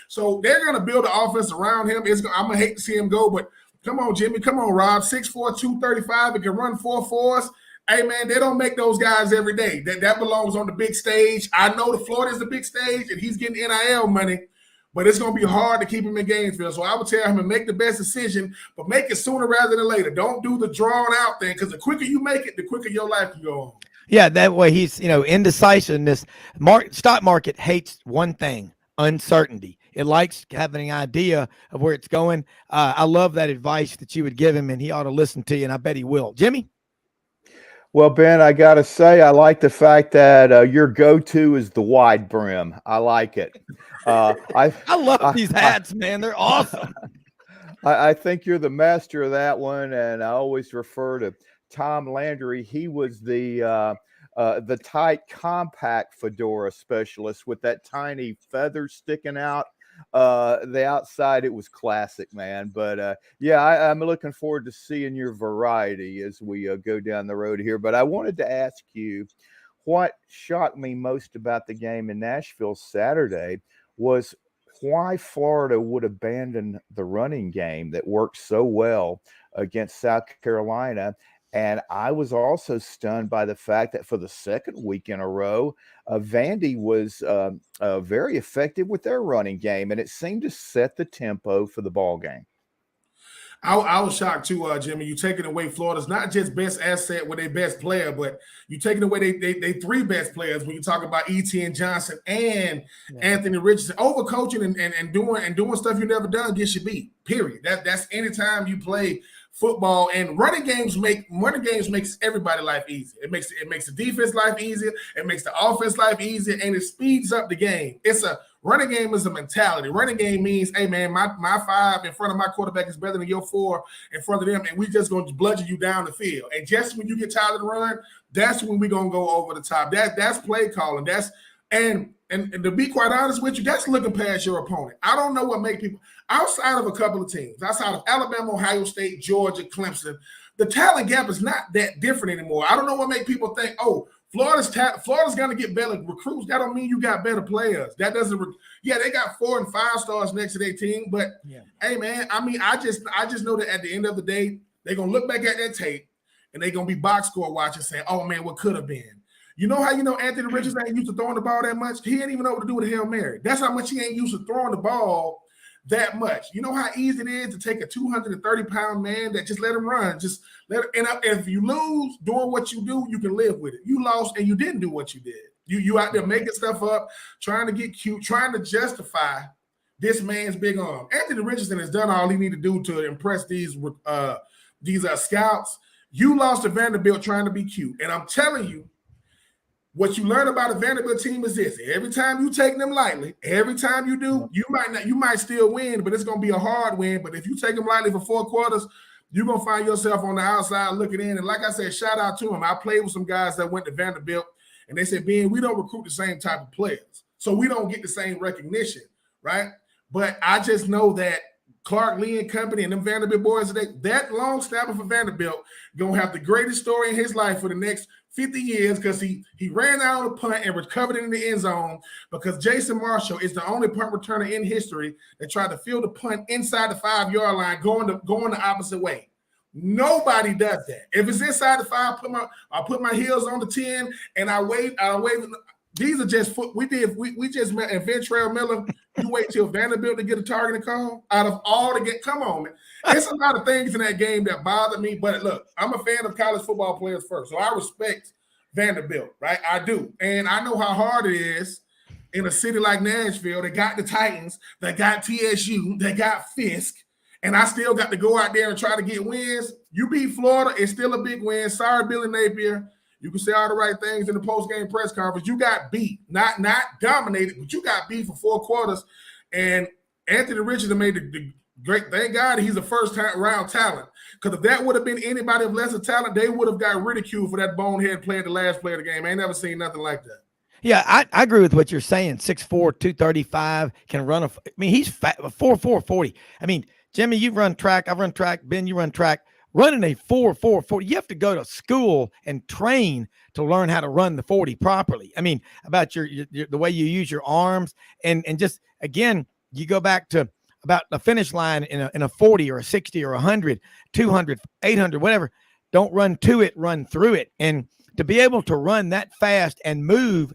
So they're going to build an offense around him. I'm going to hate to see him go, but come on, Jimmy. Come on, Rob. 6'4", 235. It can run 4.4s. Hey, man, they don't make those guys every day. That belongs on the big stage. I know the Florida's the big stage, and he's getting NIL money, but it's going to be hard to keep him in Gainesville. So I would tell him to make the best decision, but make it sooner rather than later. Don't do the drawn-out thing, because the quicker you make it, the quicker your life can go on. Yeah, that way he's, indecisiveness. Stock market hates one thing, uncertainty. It likes having an idea of where it's going. I love that advice that you would give him, and he ought to listen to you, and I bet he will. Jimmy? Well, Ben, I got to say, I like the fact that your go-to is the wide brim. I like it. I love these hats, man. They're awesome. I think you're the master of that one, and I always refer to Tom Landry. He was the tight, compact fedora specialist with that tiny feather sticking out. The outside, it was classic, man. But I'm looking forward to seeing your variety as we go down the road here. But I wanted to ask you, what shocked me most about the game in Nashville Saturday was why Florida would abandon the running game that worked so well against South Carolina. And I was also stunned by the fact that for the second week in a row, Vandy was very effective with their running game, and it seemed to set the tempo for the ball game. I was shocked too, Jimmy. You taking away Florida's not just best asset with their best player, but you taking away they three best players when you talk about Etienne Johnson and Anthony Richardson. Overcoaching and doing stuff you never done gets you beat. Period. That's anytime you play football, and running games makes everybody's life easier. It makes the defense life easier. It makes the offense life easier, and it speeds up the game. Running game is a mentality. Running game means, hey, man, my 5 in front of my quarterback is better than your 4 in front of them, and we just going to bludgeon you down the field. And just when you get tired of the run, that's when we're going to go over the top. That's play calling. And to be quite honest with you, that's looking past your opponent. I don't know what make people – outside of a couple of teams, outside of Alabama, Ohio State, Georgia, Clemson, the talent gap is not that different anymore. I don't know what make people think, oh, Florida's going to get better recruits. That don't mean you got better players. That doesn't. They got 4 and 5 stars next to their team, but hey, man, I mean, I just know that at the end of the day, they're gonna look back at that tape and they're gonna be box score watching, saying, "Oh man, what could have been." You know how Anthony Richardson ain't used to throwing the ball that much? He ain't even know what to do with a Hail Mary. That's how much he ain't used to throwing the ball that much. You know how easy it is to take a 230-pound man that just let him run. And if you lose doing what you do, you can live with it. You lost and you didn't do what you did. You out there making stuff up, trying to get cute, trying to justify this man's big arm. Anthony Richardson has done all he need to do to impress these scouts. You lost to Vanderbilt trying to be cute. And I'm telling you, what you learn about a Vanderbilt team is this: every time you take them lightly, every time you do, you might still win, but it's gonna be a hard win. But if you take them lightly for 4 quarters, you're gonna find yourself on the outside looking in. And like I said, shout out to him. I played with some guys that went to Vanderbilt, and they said, Ben, we don't recruit the same type of players, so we don't get the same recognition, right? But I just know that Clark Lee and company and them Vanderbilt boys today, that long snapper for Vanderbilt gonna have the greatest story in his life for the next 50 years, because he ran out on a punt and recovered it in the end zone, because Jason Marshall is the only punt returner in history that tried to field a punt inside the 5-yard line going the opposite way. Nobody does that. If it's inside the 5, I put my heels on the 10 and I wait. These are just we just met in Ventrell Miller. You wait till Vanderbilt to get a targeting call out of all the come on, man. There's a lot of things in that game that bother me, but look, I'm a fan of college football players first, so I respect Vanderbilt, right? I do, and I know how hard it is in a city like Nashville. They got the Titans, they got TSU, they got Fisk, and I still got to go out there and try to get wins. You beat Florida, it's still a big win. Sorry, Billy Napier. You can say all the right things in the post-game press conference. You got beat, not dominated, but you got beat for 4 quarters. And Anthony Richardson made the great. Thank God he's a first-round talent. Because if that would have been anybody of lesser talent, they would have got ridiculed for that bonehead play at the last play of the game. I ain't never seen nothing like that. Yeah, I agree with what you're saying. 6'4", 235, can run he's fat, 4'4", 40. I mean, Jimmy, you run track. I run track. Ben, you run track. Running a 4'4", 40, you have to go to school and train to learn how to run the 40 properly. I mean, about your the way you use your arms and just, again, you go back to about the finish line in a 40 or a 60 or 100, 200, 800, whatever. Don't run to it, run through it. And to be able to run that fast and move,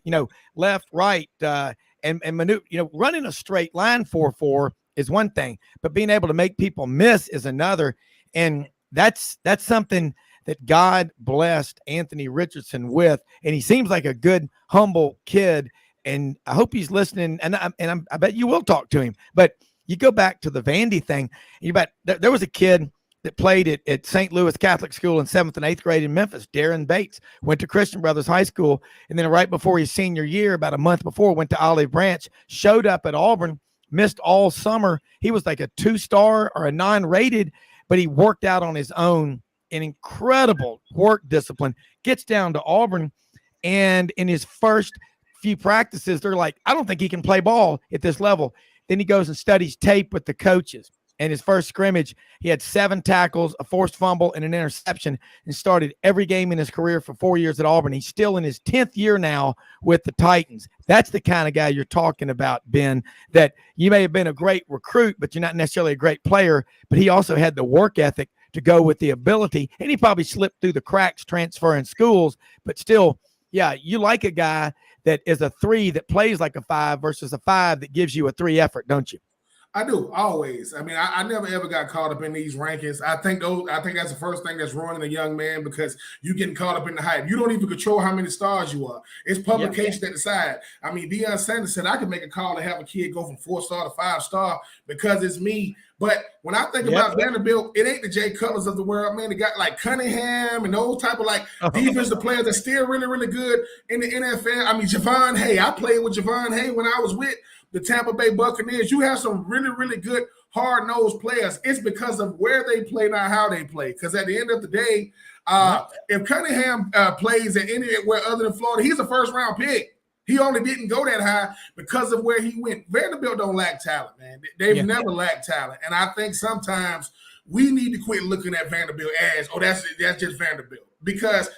left, right, and maneuver, running a straight line 4'4" is one thing, but being able to make people miss is another. And that's something that God blessed Anthony Richardson with, and he seems like a good, humble kid. And I hope he's listening. And I bet you will talk to him. But you go back to the Vandy thing. There was a kid that played at St. Louis Catholic School in 7th and 8th grade in Memphis. Darren Bates went to Christian Brothers High School, and then right before his senior year, about a month before, went to Olive Branch. Showed up at Auburn, missed all summer. He was like a 2-star or a non-rated. But he worked out on his own, an incredible work discipline, gets down to Auburn, and in his first few practices, they're like, I don't think he can play ball at this level. Then he goes and studies tape with the coaches. And his first scrimmage, he had 7 tackles, a forced fumble, and an interception, and started every game in his career for 4 years at Auburn. He's still in his 10th year now with the Titans. That's the kind of guy you're talking about, Ben, that you may have been a great recruit, but you're not necessarily a great player, but he also had the work ethic to go with the ability, and he probably slipped through the cracks transferring schools, but still, yeah, you like a guy that is a 3 that plays like a 5 versus a 5 that gives you a 3 effort, don't you? I do always. I mean, I never ever got caught up in these rankings. I think that's the first thing that's ruining a young man because you getting caught up in the hype. You don't even control how many stars you are. It's publication that decide. I mean, Deion Sanders said I could make a call to have a kid go from 4-star to 5-star because it's me. But when I think about Vanderbilt, it ain't the Jay Cutlers of the world, man. They got like Cunningham and those type of like defensive players that still really, really good in the NFL. I mean, Javon Hay. I played with Javon Hay when I was with the Tampa Bay Buccaneers. You have some really, really good hard-nosed players. It's because of where they play, not how they play. Because at the end of the day, if Cunningham plays at anywhere other than Florida, he's a first-round pick. He only didn't go that high because of where he went. Vanderbilt don't lack talent, man. They've never lacked talent. And I think sometimes we need to quit looking at Vanderbilt as, that's just Vanderbilt. Because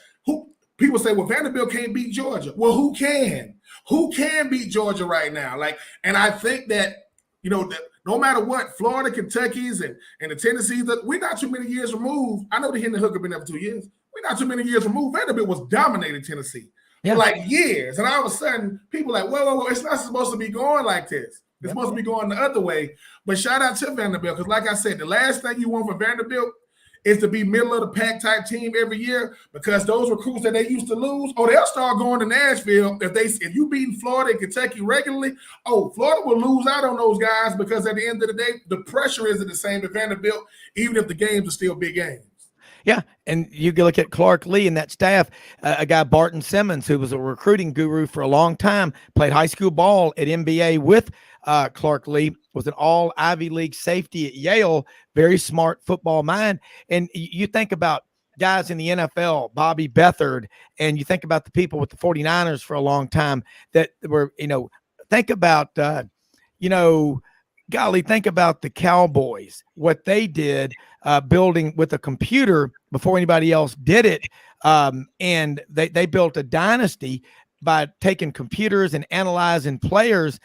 people say, well, Vanderbilt can't beat Georgia. Well, who can? Who can beat Georgia right now? And I think that, no matter what, Florida, Kentucky's, and the Tennessee's, we're not too many years removed. I know the Hendon Hooker been there for 2 years. We're not too many years removed. Vanderbilt was dominating Tennessee for years. And all of a sudden, people are like, whoa, it's not supposed to be going like this. It's supposed to be going the other way. But shout out to Vanderbilt, because like I said, the last thing you want from Vanderbilt is to be middle of the pack type team every year, because those recruits that they used to lose, they'll start going to Nashville. If you beating Florida and Kentucky regularly, Florida will lose out on those guys, because at the end of the day, the pressure isn't the same at Vanderbilt, even if the games are still big games. Yeah, and you can look at Clark Lee and that staff, a guy, Barton Simmons, who was a recruiting guru for a long time, played high school ball at NBA with Clark Lee, was an all Ivy League safety at Yale, very smart football mind. And you think about guys in the NFL, Bobby Beathard, and you think about the people with the 49ers for a long time that were, think about, golly, think about the Cowboys, what they did building with a computer before anybody else did it. And they built a dynasty by taking computers and analyzing players.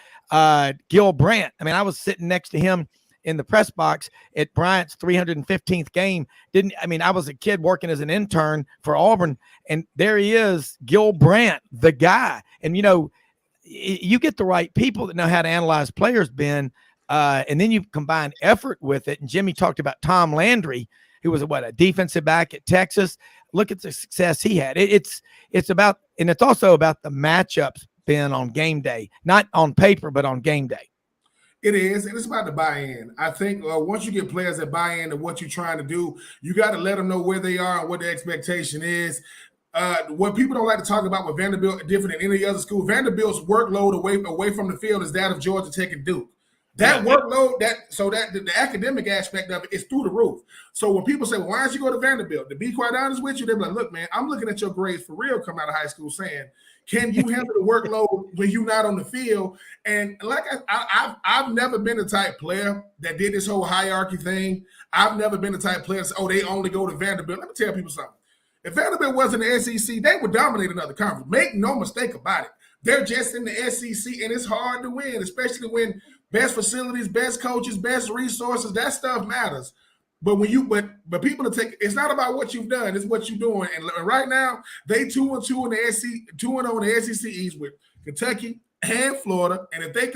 Gil Brandt, I mean, I was sitting next to him in the press box at Bryant's 315th game. I was a kid working as an intern for Auburn, and there he is, Gil Brandt, the guy. And, you get the right people that know how to analyze players, Ben, and then you combine effort with it. And Jimmy talked about Tom Landry, who was a defensive back at Texas. Look at the success he had. It's about, and it's also about the matchups, Ben, on game day, not on paper, but on game day. It is, and it's about the buy-in. I think once you get players that buy into what you're trying to do, you got to let them know where they are and what the expectation is. What people don't like to talk about with Vanderbilt, different than any other school, Vanderbilt's workload away from the field is that of Georgia Tech and Duke. That workload, the academic aspect of it is through the roof. So when people say, well, why don't you go to Vanderbilt? To be quite honest with you, they're like, look, man, I'm looking at your grades for real coming out of high school, saying, can you handle the workload when you're not on the field? And like I've never been the type player that did this whole hierarchy thing. I've never been the type player that said, they only go to Vanderbilt. Let me tell people something. If Vanderbilt wasn't the SEC, they would dominate another conference. Make no mistake about it. They're just in the SEC, and it's hard to win, especially when best facilities, best coaches, best resources, that stuff matters. But when but people it's not about what you've done, it's what you're doing. And right now, they 2-2 in the SEC, 2-0 in the SEC East with Kentucky and Florida. And if they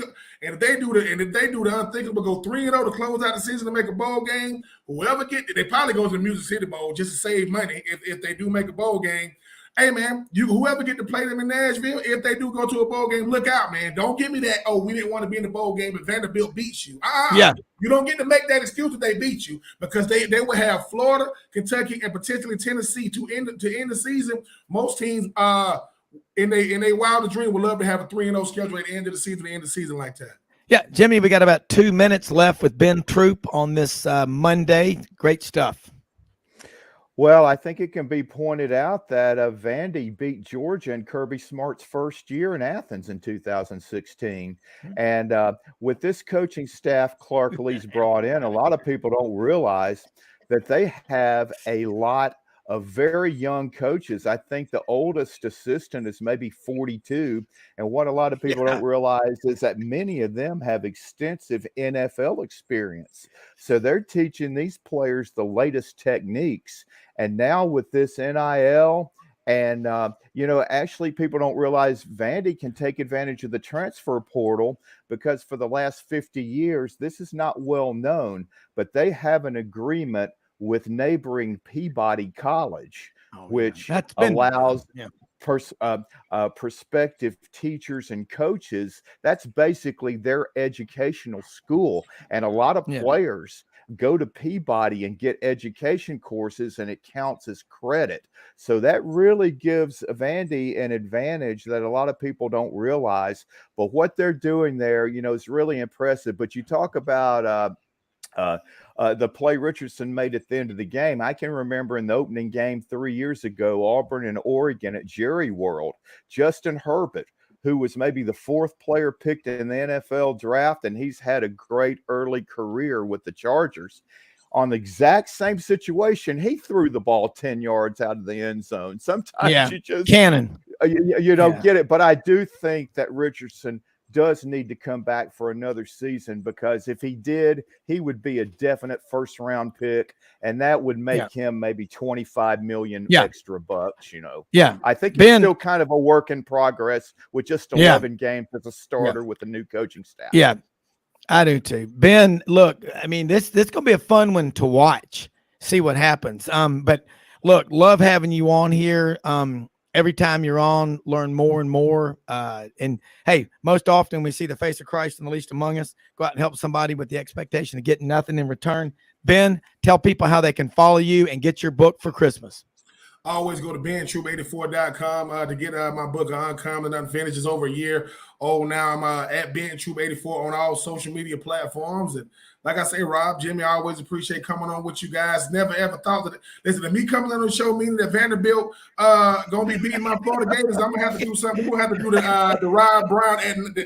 do the unthinkable, go 3-0 to close out the season to make a bowl game, whoever they probably go to the Music City Bowl just to save money if they do make a bowl game. Hey, man, whoever get to play them in Nashville, if they do go to a bowl game, look out, man. Don't give me that, we didn't want to be in the bowl game if Vanderbilt beats you. You don't get to make that excuse that they beat you, because they will have Florida, Kentucky, and potentially Tennessee to end the season. Most teams in their wildest dream would love to have a 3-0 schedule at the end of the season, to end the season like that. Yeah, Jimmy, we got about 2 minutes left with Ben Troupe on this Monday. Great stuff. Well, I think it can be pointed out that Vandy beat Georgia in Kirby Smart's first year in Athens in 2016. And with this coaching staff Clark Lee's brought in, a lot of people don't realize that they have a lot of very young coaches. I think the oldest assistant is maybe 42. And what a lot of people don't realize is that many of them have extensive NFL experience. So they're teaching these players the latest techniques. And now with this NIL And, actually people don't realize Vandy can take advantage of the transfer portal because for the last 50 years, this is not well known, but they have an agreement with neighboring Peabody College, which allows prospective teachers and coaches. That's basically their educational school. And a lot of players go to Peabody and get education courses, and it counts as credit. So that really gives Vandy an advantage that a lot of people don't realize. But what they're doing there, is really impressive. But you talk about the play Richardson made at the end of the game. I can remember in the opening game 3 years ago, Auburn and Oregon at Jerry World, Justin Herbert, who was maybe the fourth player picked in the NFL draft, and he's had a great early career with the Chargers. On the exact same situation, he threw the ball 10 yards out of the end zone. Sometimes you just cannon. You don't get it. But I do think that Richardson does need to come back for another season, because if he did, he would be a definite first round pick, and that would make him maybe 25 million extra bucks. I think he's still kind of a work in progress with just 11 games as a starter with the new coaching staff. Yeah, I do too. Ben, look, I mean, this gonna be a fun one to watch, see what happens. But look, love having you on here. Every time you're on, learn more and more. And hey, most often we see the face of Christ in the least among us. Go out and help somebody with the expectation of getting nothing in return. Ben, tell people how they can follow you and get your book for Christmas. Always go to BenTroupe84.com to get my book, Uncommon Unfinished. It's over a year old now. I'm at BenTroupe84 on all social media platforms. And like I say, Rob, Jimmy, I always appreciate coming on with you guys. Never, ever thought that, listen, to me coming on the show, meaning that Vanderbilt going to be beating my Florida Gators, I'm going to have to do something. We're going to have to do the Rob Browne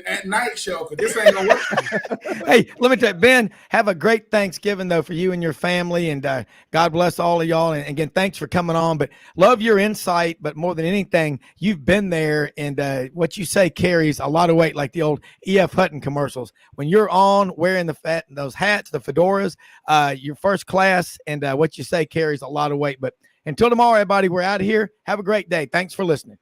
at night show, because this ain't going to work. Hey, let me tell you, Ben, have a great Thanksgiving, though, for you and your family. And God bless all of y'all. And again, thanks for coming on. But love your insight. But more than anything, you've been there. And what you say carries a lot of weight, like the old E.F. Hutton commercials. When you're on wearing those hats, the fedoras, you're first class, and what you say carries a lot of weight. But until tomorrow, everybody, we're out of here. Have a great day. Thanks for listening.